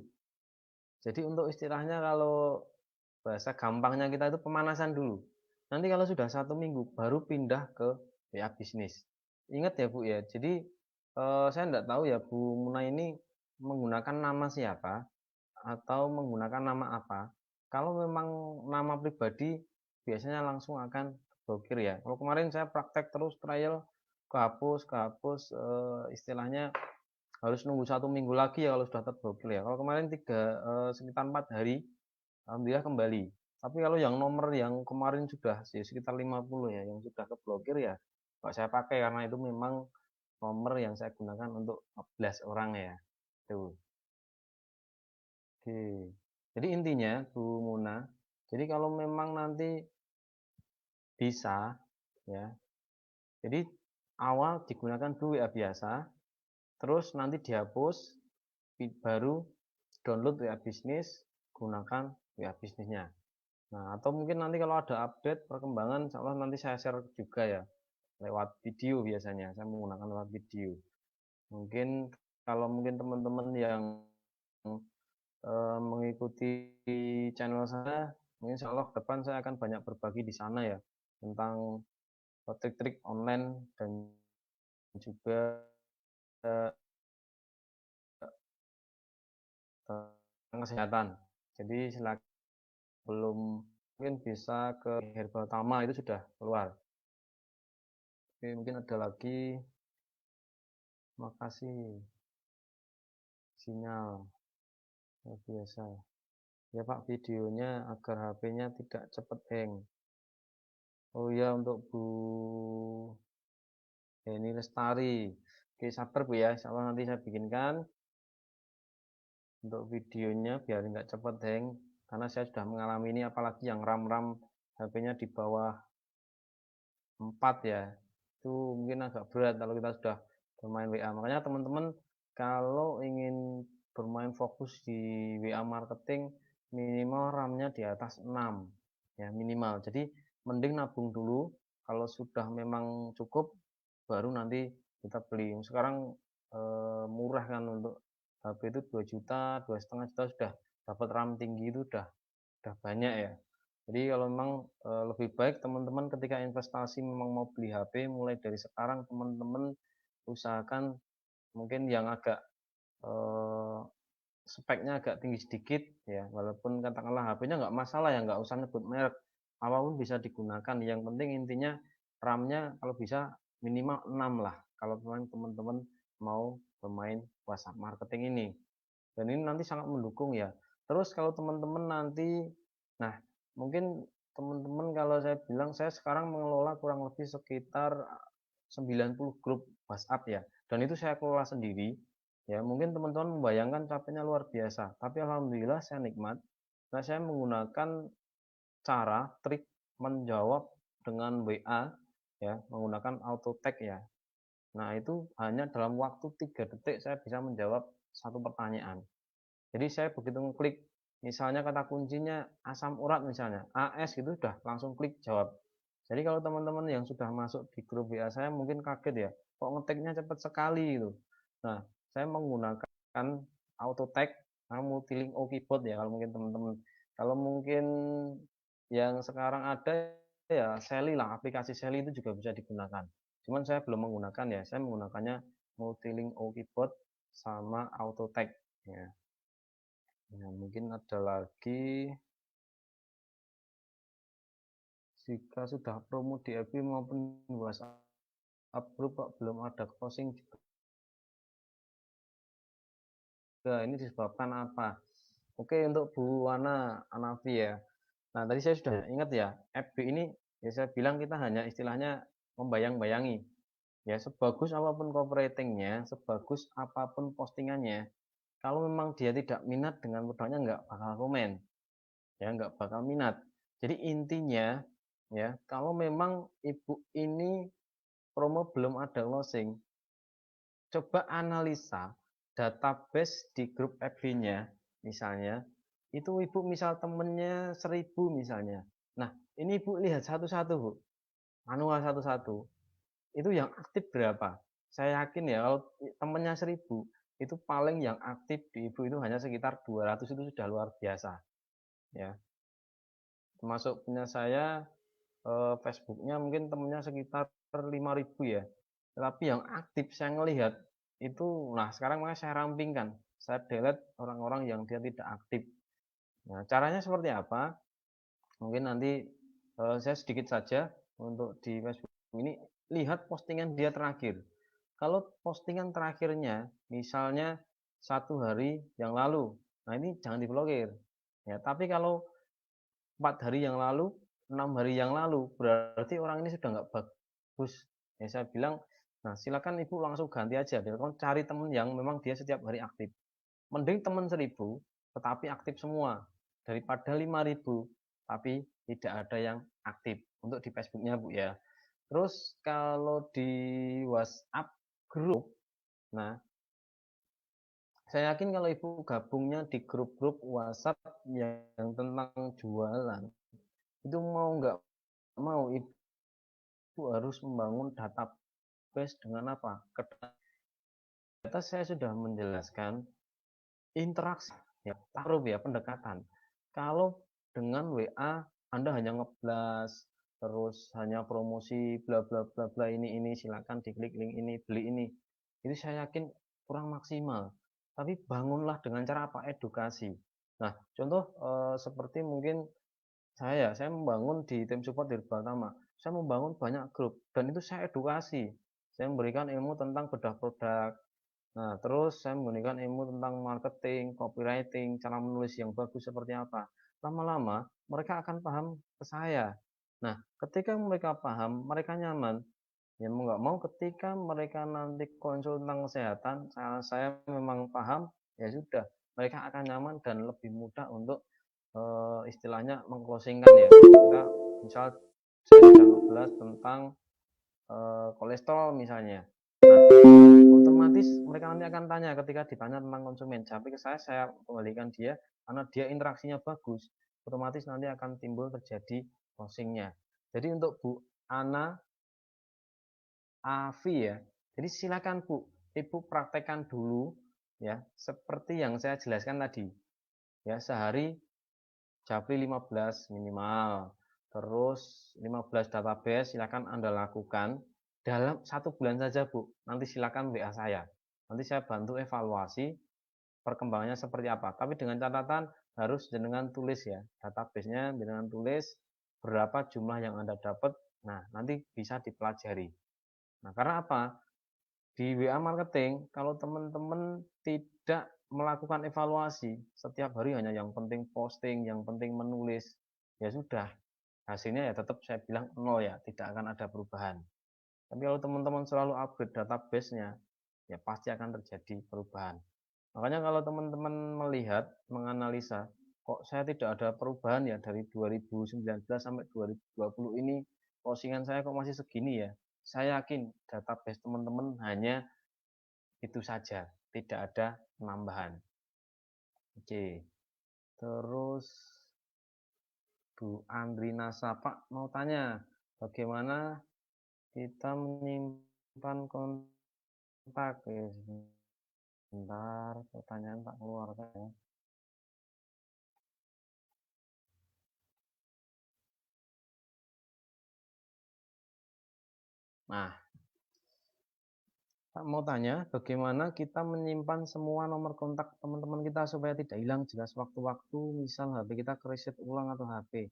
Jadi untuk istilahnya kalau bahasa gampangnya kita itu pemanasan dulu. Nanti kalau sudah 1 minggu baru pindah ke WA bisnis. Ingat ya Bu ya. Jadi saya tidak tahu ya Bu Muna ini menggunakan nama siapa atau menggunakan nama apa. Kalau memang nama pribadi biasanya langsung akan blokir ya. Kalau kemarin saya praktek terus trial kehapus istilahnya harus nunggu 1 minggu lagi ya kalau sudah terblokir ya. Kalau kemarin sekitar 4 hari, alhamdulillah kembali. Tapi kalau yang nomor yang kemarin sudah sekitar 50 ya, yang sudah terblokir ya, nggak saya pakai karena itu memang nomor yang saya gunakan untuk 14 orang ya. Tuh. Oke. Jadi intinya Bu Muna, jadi kalau memang nanti bisa ya, jadi awal digunakan dulu WA biasa, terus nanti dihapus, baru download WA bisnis, gunakan WA bisnisnya. Nah, atau mungkin nanti kalau ada update perkembangan, insya Allah nanti saya share juga ya, lewat video biasanya, saya menggunakan lewat video. Mungkin kalau mungkin teman-teman yang mengikuti channel saya, mungkin insya Allah ke depan saya akan banyak berbagi di sana ya, tentang trik-trik online dan juga tentang kesehatan. Jadi silakan belum mungkin bisa ke Herbal Tama itu sudah keluar. Oke, mungkin ada lagi. Makasih. Sinyal luar biasa. Ya Pak, videonya agar HP-nya tidak cepat hang. Oh ya, untuk Bu Heni Lestari. Oke, sabar Bu ya. Insya Allah nanti saya bikinkan untuk videonya biar nggak cepat hang. Karena saya sudah mengalami ini, apalagi yang RAM-RAM HP-nya di bawah 4 ya. Itu mungkin agak berat kalau kita sudah bermain WA. Makanya teman-teman kalau ingin bermain fokus di WA marketing, minimal RAM-nya di atas 6 ya, minimal. Jadi mending nabung dulu, kalau sudah memang cukup baru nanti kita beli. Sekarang murah kan, untuk HP itu 2 juta, 2,5 juta sudah dapat RAM tinggi, itu udah banyak ya. Jadi kalau memang lebih baik teman-teman ketika investasi memang mau beli HP, mulai dari sekarang teman-teman usahakan mungkin yang agak eh, speknya agak tinggi sedikit ya, walaupun katakanlah HP-nya nggak masalah ya, nggak usah nyebut merek, apapun bisa digunakan. Yang penting intinya RAM-nya kalau bisa minimal 6 lah, kalau teman-teman mau bermain WhatsApp marketing ini. Dan ini nanti sangat mendukung ya. Terus kalau teman-teman nanti, nah mungkin teman-teman kalau saya bilang, saya sekarang mengelola kurang lebih sekitar 90 grup WhatsApp ya. Dan itu saya kelola sendiri. Ya, mungkin teman-teman membayangkan capeknya luar biasa, tapi alhamdulillah saya nikmat. Nah, saya menggunakan cara trik menjawab dengan WA ya, menggunakan auto tag ya. Nah, itu hanya dalam waktu 3 detik saya bisa menjawab satu pertanyaan. Jadi saya begitu ngeklik, misalnya kata kuncinya asam urat misalnya, AS gitu udah langsung klik jawab. Jadi kalau teman-teman yang sudah masuk di grup WA saya mungkin kaget ya, kok ngetiknya cepat sekali gitu. Nah, saya menggunakan auto tag multilink keyboard ya kalau mungkin teman-teman. Kalau mungkin yang sekarang ada ya Sally lah, aplikasi Sally itu juga bisa digunakan. Cuman saya belum menggunakan ya, saya menggunakannya multilink keyboard sama auto tag ya. Nah, mungkin ada lagi, jika sudah promo di FB maupun WhatsApp group Pak, belum ada closing juga. Ini disebabkan apa? Oke, untuk Bu Wana Anafi ya. Nah, tadi saya sudah ingat ya, FB ini ya saya bilang kita hanya istilahnya membayang-bayangi. Ya, sebagus apapun copywriting-nya, sebagus apapun postingannya, kalau memang dia tidak minat dengan produknya nggak bakal komen. Ya nggak bakal minat. Jadi intinya ya kalau memang ibu ini promo belum ada closing, coba analisa database di grup FB-nya misalnya, itu ibu misal temennya 1000 misalnya. Nah ini ibu lihat satu-satu bu, manual satu-satu, itu yang aktif berapa? Saya yakin ya kalau temennya 1000 itu paling yang aktif di ibu itu hanya sekitar 200, itu sudah luar biasa ya. Termasuk punya saya Facebooknya mungkin temennya sekitar 5.000 ya. Tetapi yang aktif saya ngelihat itu, nah sekarang makanya saya rampingkan, saya delete orang-orang yang dia tidak aktif. Nah caranya seperti apa? Mungkin nanti saya sedikit saja untuk di Facebook ini, lihat postingan dia terakhir. Kalau postingan terakhirnya misalnya 1 hari yang lalu, nah ini jangan diblokir. Ya, tapi kalau 4 hari yang lalu, 6 hari yang lalu, berarti orang ini sudah nggak bagus. Ya, saya bilang, nah silakan ibu langsung ganti aja, cari teman yang memang dia setiap hari aktif. Mending teman 1000, tetapi aktif semua, daripada 5.000, tapi tidak ada yang aktif untuk di Facebooknya bu ya. Terus kalau di WhatsApp grup, nah saya yakin kalau ibu gabungnya di grup-grup WhatsApp yang tentang jualan, itu mau nggak mau ibu harus membangun database dengan apa? Data saya sudah menjelaskan interaksi ya, taruh ya pendekatan. Kalau dengan WA Anda hanya ngeblas terus hanya promosi bla bla bla bla ini silakan diklik link ini beli ini. Itu saya yakin kurang maksimal. Tapi bangunlah dengan cara apa? Edukasi. Nah, contoh seperti mungkin saya membangun di tim support di Pertama. Saya membangun banyak grup dan itu saya edukasi. Saya memberikan ilmu tentang bedah produk. Nah, terus saya memberikan ilmu tentang marketing, copywriting, cara menulis yang bagus seperti apa. Lama-lama mereka akan paham ke saya. Nah, ketika mereka paham, mereka nyaman. Ya mau nggak mau ketika mereka nanti konsul tentang kesehatan, saya memang paham, ya sudah, mereka akan nyaman dan lebih mudah untuk istilahnya mengclosingkan ya. Kita misal saya sudah ngebahas tentang kolesterol misalnya. Nah, otomatis mereka nanti akan tanya ketika ditanya tentang konsumen. Tapi ke saya kembalikan dia karena dia interaksinya bagus. Otomatis nanti akan timbul terjadi closingnya. Jadi untuk Bu Ana Afi ya. Jadi silakan Bu, Ibu praktekkan dulu ya, seperti yang saya jelaskan tadi. Ya, sehari Japri 15 minimal. Terus 15 database silakan Anda lakukan dalam 1 bulan saja, Bu. Nanti silakan WA saya. Nanti saya bantu evaluasi perkembangannya seperti apa. Tapi dengan catatan harus dengan tulis ya. Database-nya dengan tulis berapa jumlah yang Anda dapat. Nah, nanti bisa dipelajari. Nah, karena apa? Di WA marketing, kalau teman-teman tidak melakukan evaluasi setiap hari hanya yang penting posting, yang penting menulis, ya sudah, hasilnya ya tetap saya bilang nol ya, tidak akan ada perubahan. Tapi kalau teman-teman selalu upgrade database-nya, ya pasti akan terjadi perubahan. Makanya kalau teman-teman melihat, menganalisa, kok saya tidak ada perubahan ya dari 2019 sampai 2020 ini, postingan saya kok masih segini ya. Saya yakin database teman-teman hanya itu saja, tidak ada penambahan. Oke, terus Bu Andrina Sapa mau tanya, bagaimana kita menyimpan kontak? Sebentar, pertanyaan tak keluar kan. Nah, Pak mau tanya, bagaimana kita menyimpan semua nomor kontak teman-teman kita supaya tidak hilang jelas waktu-waktu, misal HP kita kereset ulang atau HP.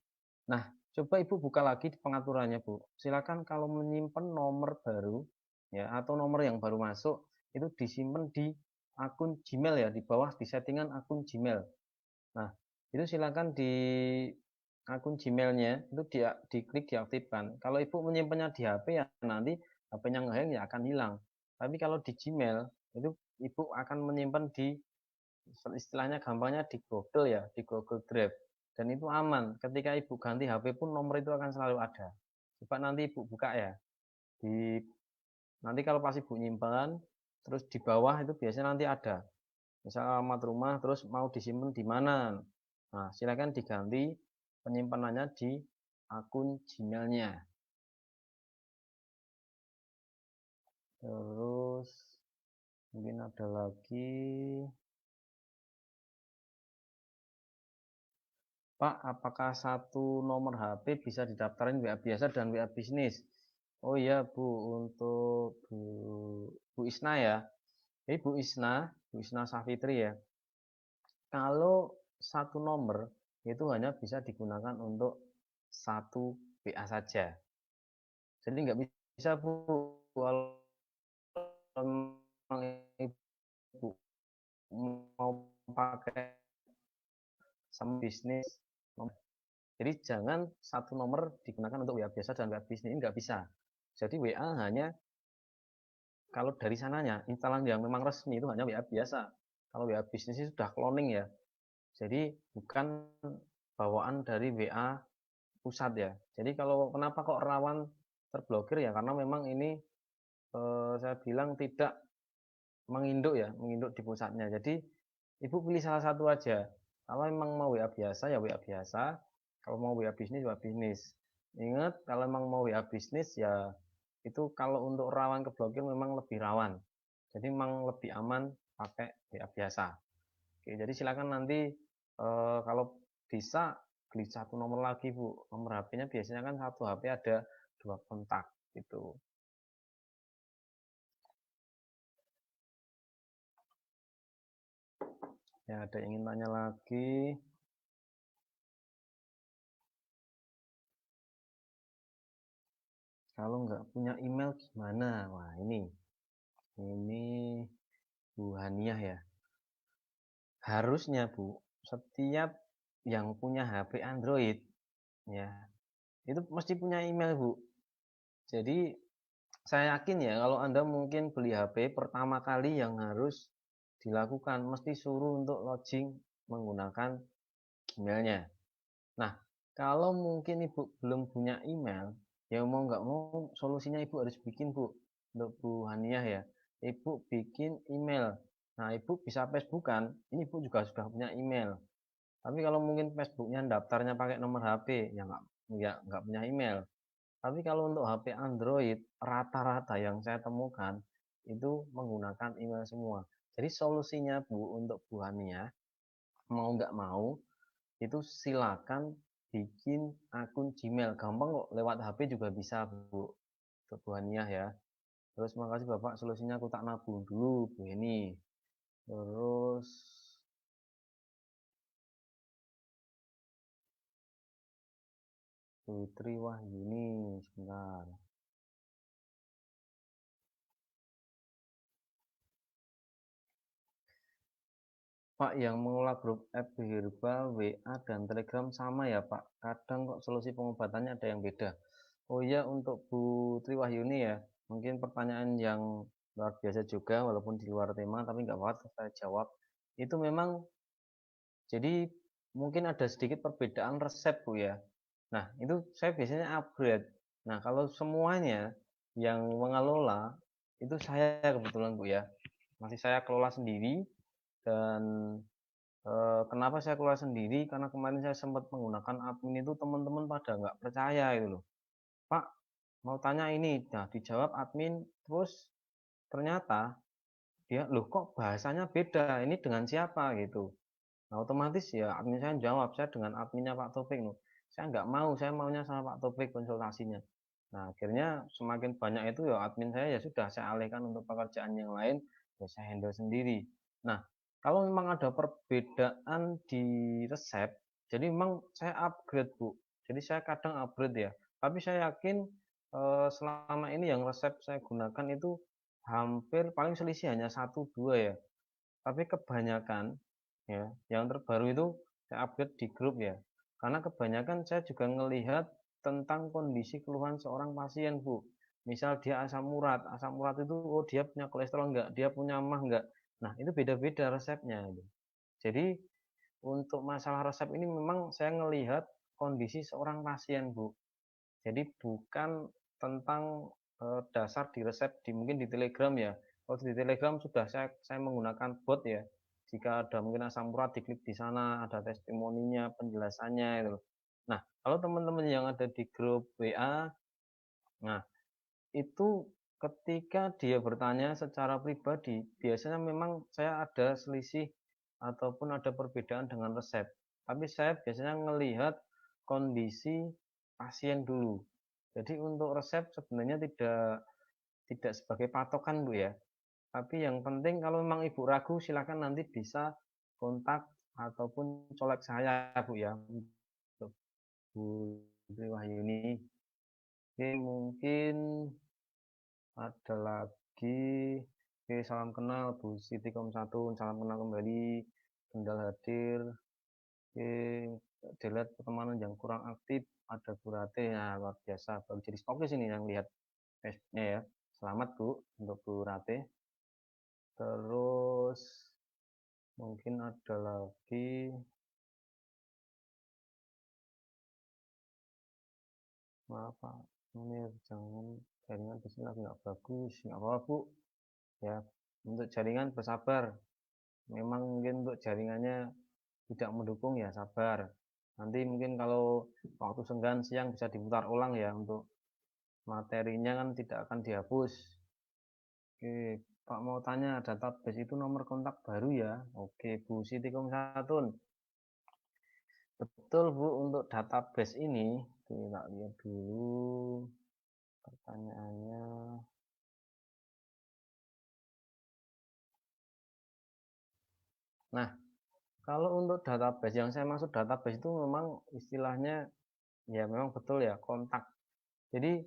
Nah, coba Ibu buka lagi di pengaturannya, Bu. Silakan kalau menyimpan nomor baru, ya atau nomor yang baru masuk, itu disimpan di akun Gmail ya, di bawah di settingan akun Gmail. Nah, itu silakan di akun Gmailnya itu diklik diaktifkan. Kalau Ibu menyimpannya di HP ya nanti HP-nya ngehang ya akan hilang. Tapi kalau di Gmail itu Ibu akan menyimpan di istilahnya gampangnya di Google ya, di Google Drive. Dan itu aman. Ketika Ibu ganti HP pun nomor itu akan selalu ada. Coba nanti Ibu buka ya. Di nanti kalau pas Ibu nyimpan terus di bawah itu biasanya nanti ada misal alamat rumah terus mau disimpan di mana. Nah, silakan diganti penyimpanannya di akun Gmail-nya. Terus mungkin ada lagi. Pak, apakah satu nomor HP bisa didaftarin WA biasa dan WA bisnis? Oh iya Bu, untuk Bu Isna ya. Jadi Bu Isna Safitri ya. Kalau satu nomor itu hanya bisa digunakan untuk satu WA saja. Jadi nggak bisa Bu kalau memang Ibu mau pakai sama bisnis. Jadi jangan satu nomor digunakan untuk WA biasa dan WA bisnis ini nggak bisa. Jadi WA hanya kalau dari sananya instalan yang memang resmi itu hanya WA biasa. Kalau WA bisnis itu sudah cloning ya. Jadi bukan bawaan dari WA pusat ya. Jadi kalau kenapa kok rawan terblokir ya karena memang ini saya bilang tidak menginduk ya, menginduk di pusatnya. Jadi Ibu pilih salah satu aja. Kalau memang mau WA biasa ya WA biasa. Kalau mau WA bisnis WA bisnis. Ingat kalau memang mau WA bisnis ya itu kalau untuk rawan keblokir memang lebih rawan. Jadi memang lebih aman pakai WA biasa. Oke, jadi silakan nanti kalau bisa beli satu nomor lagi Bu. Nomor HP-nya biasanya kan satu HP ada 2 kontak gitu. Ya, ada yang ingin tanya lagi? Kalau nggak punya email gimana? Wah, ini Bu Haniah ya. Harusnya Bu, setiap yang punya HP Android ya, itu mesti punya email Bu. Jadi saya yakin ya kalau Anda mungkin beli HP pertama kali yang harus dilakukan mesti suruh untuk login menggunakan Gmail-nya. Nah, kalau mungkin Ibu belum punya email, ya mau nggak mau solusinya Ibu harus bikin Bu. Untuk Bu Haniah ya, Ibu bikin email. Nah, Ibu bisa Facebookan, ini Ibu juga sudah punya email. Tapi kalau mungkin Facebooknya daftarnya pakai nomor HP, ya nggak punya email. Tapi kalau untuk HP Android, rata-rata yang saya temukan itu menggunakan email semua. Jadi solusinya Bu untuk Bu Haniah, mau nggak mau itu silakan bikin akun Gmail. Gampang kok, lewat HP juga bisa, Bu. Untuk Bu Haniah ya. Terus makasih Bapak, solusinya aku tak nabung dulu, Bu Heni. Terus Putri Wahyuni, sebentar. Pak, yang mengelola grup FB Herbal, WA, dan Telegram sama ya Pak? Kadang kok solusi pengobatannya ada yang beda. Oh iya, untuk Bu Triwahyuni ya, mungkin pertanyaan yang luar biasa juga, walaupun di luar tema, tapi nggak apa-apa, saya jawab. Itu memang, jadi mungkin ada sedikit perbedaan resep Bu ya. Nah, itu saya biasanya upgrade. Nah, kalau semuanya yang mengelola, itu saya kebetulan Bu ya. Masih saya kelola sendiri, dan kenapa saya keluar sendiri? Karena kemarin saya sempat menggunakan admin itu teman-teman pada nggak percaya itu loh. Pak, mau tanya ini. Nah, dijawab admin, terus ternyata dia, loh kok bahasanya beda, ini dengan siapa gitu. Nah, otomatis ya admin saya jawab, saya dengan adminnya Pak Topik loh. Saya nggak mau, saya maunya sama Pak Topik konsultasinya. Nah, akhirnya semakin banyak itu ya admin saya ya sudah saya alihkan untuk pekerjaan yang lain, ya saya handle sendiri. Nah, kalau memang ada perbedaan di resep, jadi memang saya upgrade Bu. Jadi saya kadang upgrade ya. Tapi saya yakin selama ini yang resep saya gunakan itu hampir paling selisih hanya satu dua ya. Tapi kebanyakan ya, yang terbaru itu saya update di grup ya. Karena kebanyakan saya juga melihat tentang kondisi keluhan seorang pasien, Bu. Misal dia asam urat itu, oh dia punya kolesterol enggak, dia punya mah enggak. Nah, itu beda-beda resepnya. Jadi untuk masalah resep ini memang saya melihat kondisi seorang pasien, Bu. Jadi bukan tentang dasar di resep mungkin di Telegram ya. Kalau di Telegram sudah saya menggunakan bot ya. Jika ada mungkin asam urat diklik di sana, ada testimoninya, penjelasannya itu. Nah, kalau teman-teman yang ada di grup WA, nah itu ketika dia bertanya secara pribadi, biasanya memang saya ada selisih ataupun ada perbedaan dengan resep. Tapi saya biasanya melihat kondisi pasien dulu. Jadi untuk resep sebenarnya tidak tidak sebagai patokan Bu ya. Tapi yang penting kalau memang Ibu ragu silakan nanti bisa kontak ataupun colek saya Bu ya untuk Bu Tri Wahyuni. Oke, mungkin ada lagi. Oke, salam kenal Bu Siti Kom1, salam kenal kembali. Kendal hadir. Oke, dilihat pertemanan yang kurang aktif ada Bu Rate. Nah, luar biasa. Baru jadi stokis ini yang lihat Facebooknya ya. Selamat Bu untuk Bu Rate. Terus mungkin ada lagi. Maaf Pak, ini jangan jaringan di sini lagi nggak bagus. Nggak apa-apa Bu. Ya, untuk jaringan bersabar. Memang mungkin untuk jaringannya tidak mendukung ya sabar. Nanti mungkin kalau waktu senggang siang bisa diputar ulang ya untuk materinya kan tidak akan dihapus. Oke, Pak mau tanya database itu nomor kontak baru ya? Oke, Bu Siti Kom1. Betul Bu, untuk database ini kita lihat dulu pertanyaannya. Nah, kalau untuk database yang saya maksud database itu memang istilahnya ya memang betul ya kontak. Jadi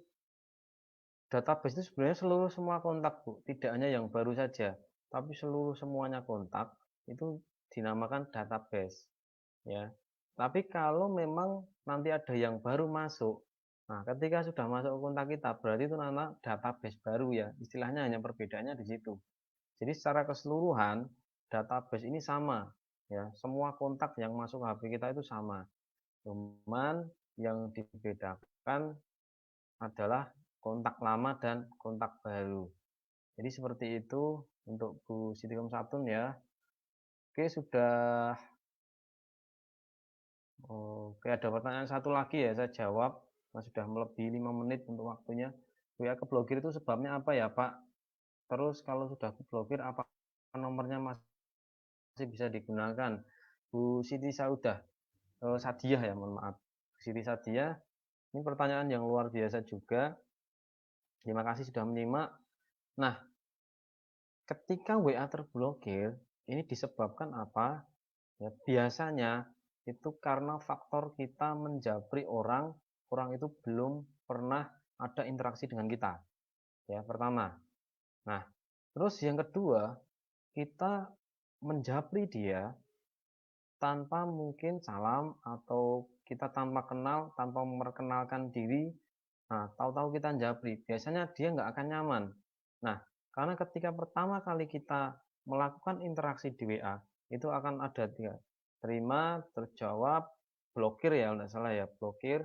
database itu sebenarnya seluruh semua kontak Bu, tidak hanya yang baru saja, tapi seluruh semuanya kontak itu dinamakan database ya. Tapi kalau memang nanti ada yang baru masuk, nah ketika sudah masuk ke kontak kita berarti itu nama database baru ya. Istilahnya hanya perbedaannya di situ. Jadi secara keseluruhan database ini sama ya, semua kontak yang masuk HP kita itu sama. Cuman yang dibedakan adalah kontak lama dan kontak baru. Jadi seperti itu untuk Bu Siti Kom1 ya. Oke, sudah. Oke, ada pertanyaan satu lagi ya, saya jawab. Nah, sudah melebihi 5 menit untuk waktunya. WA keblokir itu sebabnya apa ya Pak? Terus kalau sudah keblokir apa nomornya masih bisa digunakan? Bu Siti Saudah. Sadiah ya, mohon maaf. Siti Sadiah, ini pertanyaan yang luar biasa juga. Terima kasih sudah menyimak. Nah, ketika WA terblokir, ini disebabkan apa? Ya, biasanya itu karena faktor kita menjapri orang itu belum pernah ada interaksi dengan kita. Ya, pertama. Nah, terus yang kedua, kita menjapri dia tanpa mungkin salam atau kita tanpa kenal, tanpa memperkenalkan diri. Nah, tahu-tahu kita japri, biasanya dia nggak akan nyaman. Nah, karena ketika pertama kali kita melakukan interaksi di WA, itu akan ada tiga, terima, terjawab, blokir ya, nggak salah ya, blokir.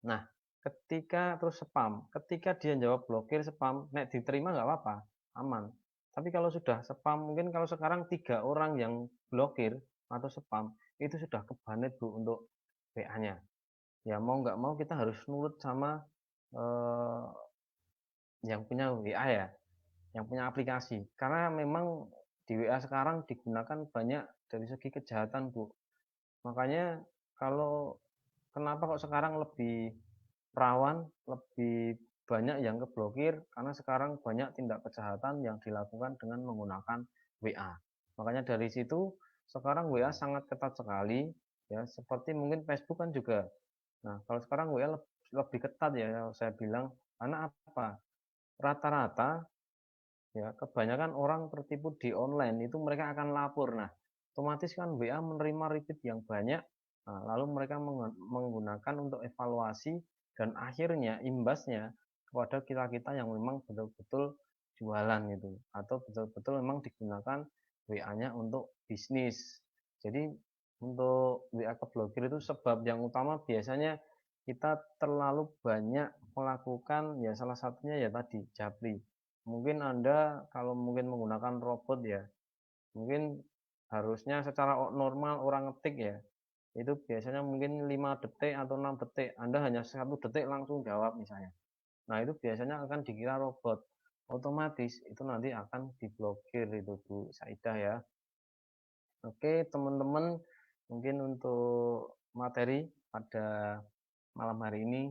Nah, ketika terus spam, ketika dia jawab blokir spam, nek diterima nggak apa-apa, aman. Tapi kalau sudah spam, mungkin kalau sekarang 3 orang yang blokir atau spam, itu sudah kebanet Bu untuk WA-nya. Ya mau nggak mau kita harus nurut sama eh, yang punya WA ya, yang punya aplikasi. Karena memang di WA sekarang digunakan banyak dari segi kejahatan Bu. Makanya kalau kenapa kok sekarang lebih rawan, lebih banyak yang keblokir karena sekarang banyak tindak kejahatan yang dilakukan dengan menggunakan WA. Makanya dari situ sekarang WA sangat ketat sekali ya, seperti mungkin Facebook kan juga. Nah, kalau sekarang WA lebih ketat ya saya bilang, karena apa? Rata-rata ya kebanyakan orang tertipu di online itu mereka akan lapor. Nah, otomatis kan WA menerima repeat yang banyak. Nah, lalu mereka menggunakan untuk evaluasi dan akhirnya imbasnya kepada kita-kita yang memang betul-betul jualan gitu atau betul-betul memang digunakan WA-nya untuk bisnis. Jadi untuk WA keblokir itu sebab yang utama biasanya kita terlalu banyak melakukan ya salah satunya ya tadi japri. Mungkin Anda kalau mungkin menggunakan robot ya, mungkin harusnya secara normal orang ngetik ya, itu biasanya mungkin 5 detik atau 6 detik, Anda hanya 1 detik langsung jawab misalnya. Nah itu biasanya akan dikira robot, otomatis itu nanti akan diblokir itu Bu Saidah ya. Oke teman-teman, mungkin untuk materi pada malam hari ini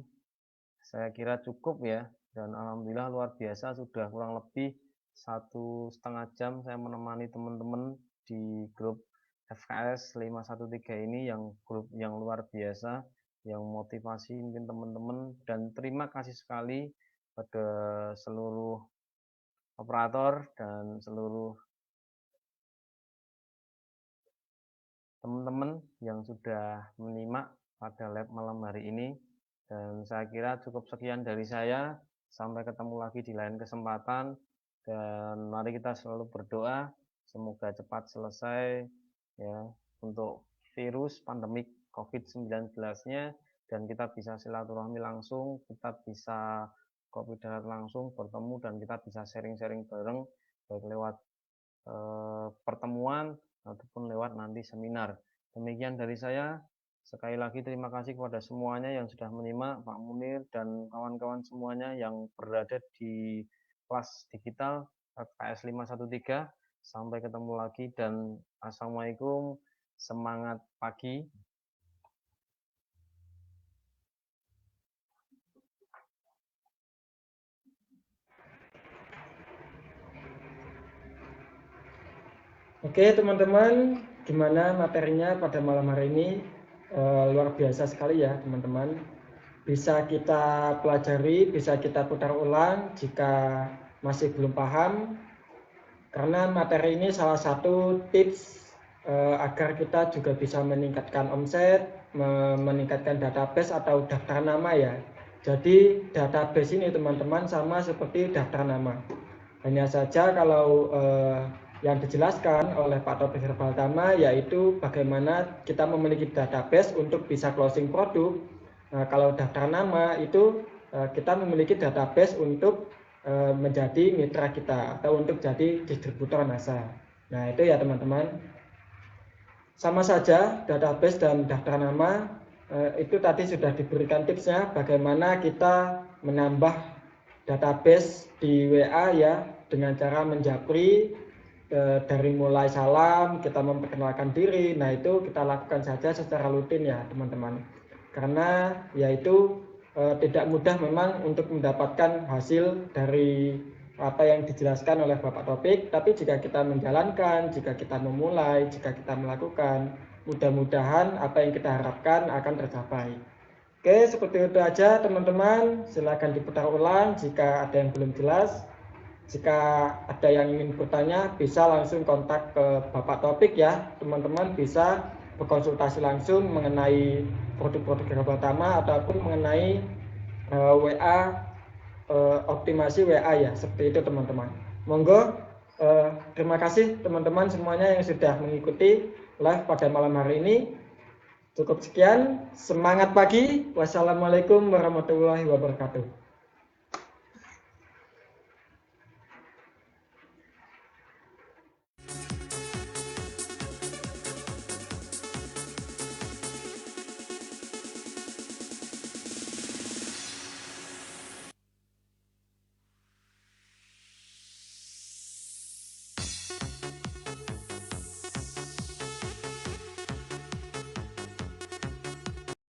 saya kira cukup ya, dan alhamdulillah luar biasa sudah kurang lebih 1,5 jam saya menemani teman-teman di grup FKS 513 ini, yang grup yang luar biasa, yang motivasi mungkin teman-teman, dan terima kasih sekali pada seluruh operator dan seluruh teman-teman yang sudah menyimak pada live malam hari ini. Dan saya kira cukup sekian dari saya. Sampai ketemu lagi di lain kesempatan. Dan mari kita selalu berdoa semoga cepat selesai ya untuk virus pandemik COVID-19-nya, dan kita bisa silaturahmi langsung, kita bisa kopi darat langsung bertemu, dan kita bisa sharing-sharing bareng baik lewat pertemuan ataupun lewat nanti seminar. Demikian dari saya. Sekali lagi terima kasih kepada semuanya yang sudah menyimak, Pak Munir dan kawan-kawan semuanya yang berada di kelas digital FKS 513. Sampai ketemu lagi dan assalamualaikum, semangat pagi. Oke teman-teman, gimana materinya pada malam hari ini? Luar biasa sekali ya teman-teman. Bisa kita pelajari, bisa kita putar ulang jika masih belum paham. Karena materi ini salah satu tips agar kita juga bisa meningkatkan omset, meningkatkan database atau daftar nama ya. Jadi database ini teman-teman sama seperti daftar nama. Hanya saja kalau yang dijelaskan oleh Pak Topik Herbaltama yaitu bagaimana kita memiliki database untuk bisa closing produk. Nah, kalau daftar nama itu kita memiliki database untuk menjadi mitra kita atau untuk jadi distributor NASA. Nah itu ya teman-teman. Sama saja database dan daftar nama itu tadi sudah diberikan tipsnya bagaimana kita menambah database di WA ya dengan cara menjapri dari mulai salam, kita memperkenalkan diri, nah itu kita lakukan saja secara rutin ya teman-teman. Karena yaitu tidak mudah memang untuk mendapatkan hasil dari apa yang dijelaskan oleh Bapak Topik, tapi jika kita menjalankan, jika kita memulai, jika kita melakukan, mudah-mudahan apa yang kita harapkan akan tercapai. Oke, seperti itu aja teman-teman, silakan diputar ulang jika ada yang belum jelas. Jika ada yang ingin bertanya, bisa langsung kontak ke Bapak Topik ya. Teman-teman bisa berkonsultasi langsung mengenai produk-produk Herbal Tama ataupun mengenai WA, optimasi WA ya. Seperti itu teman-teman. Monggo, terima kasih teman-teman semuanya yang sudah mengikuti live pada malam hari ini. Cukup sekian, semangat pagi. Wassalamualaikum warahmatullahi wabarakatuh.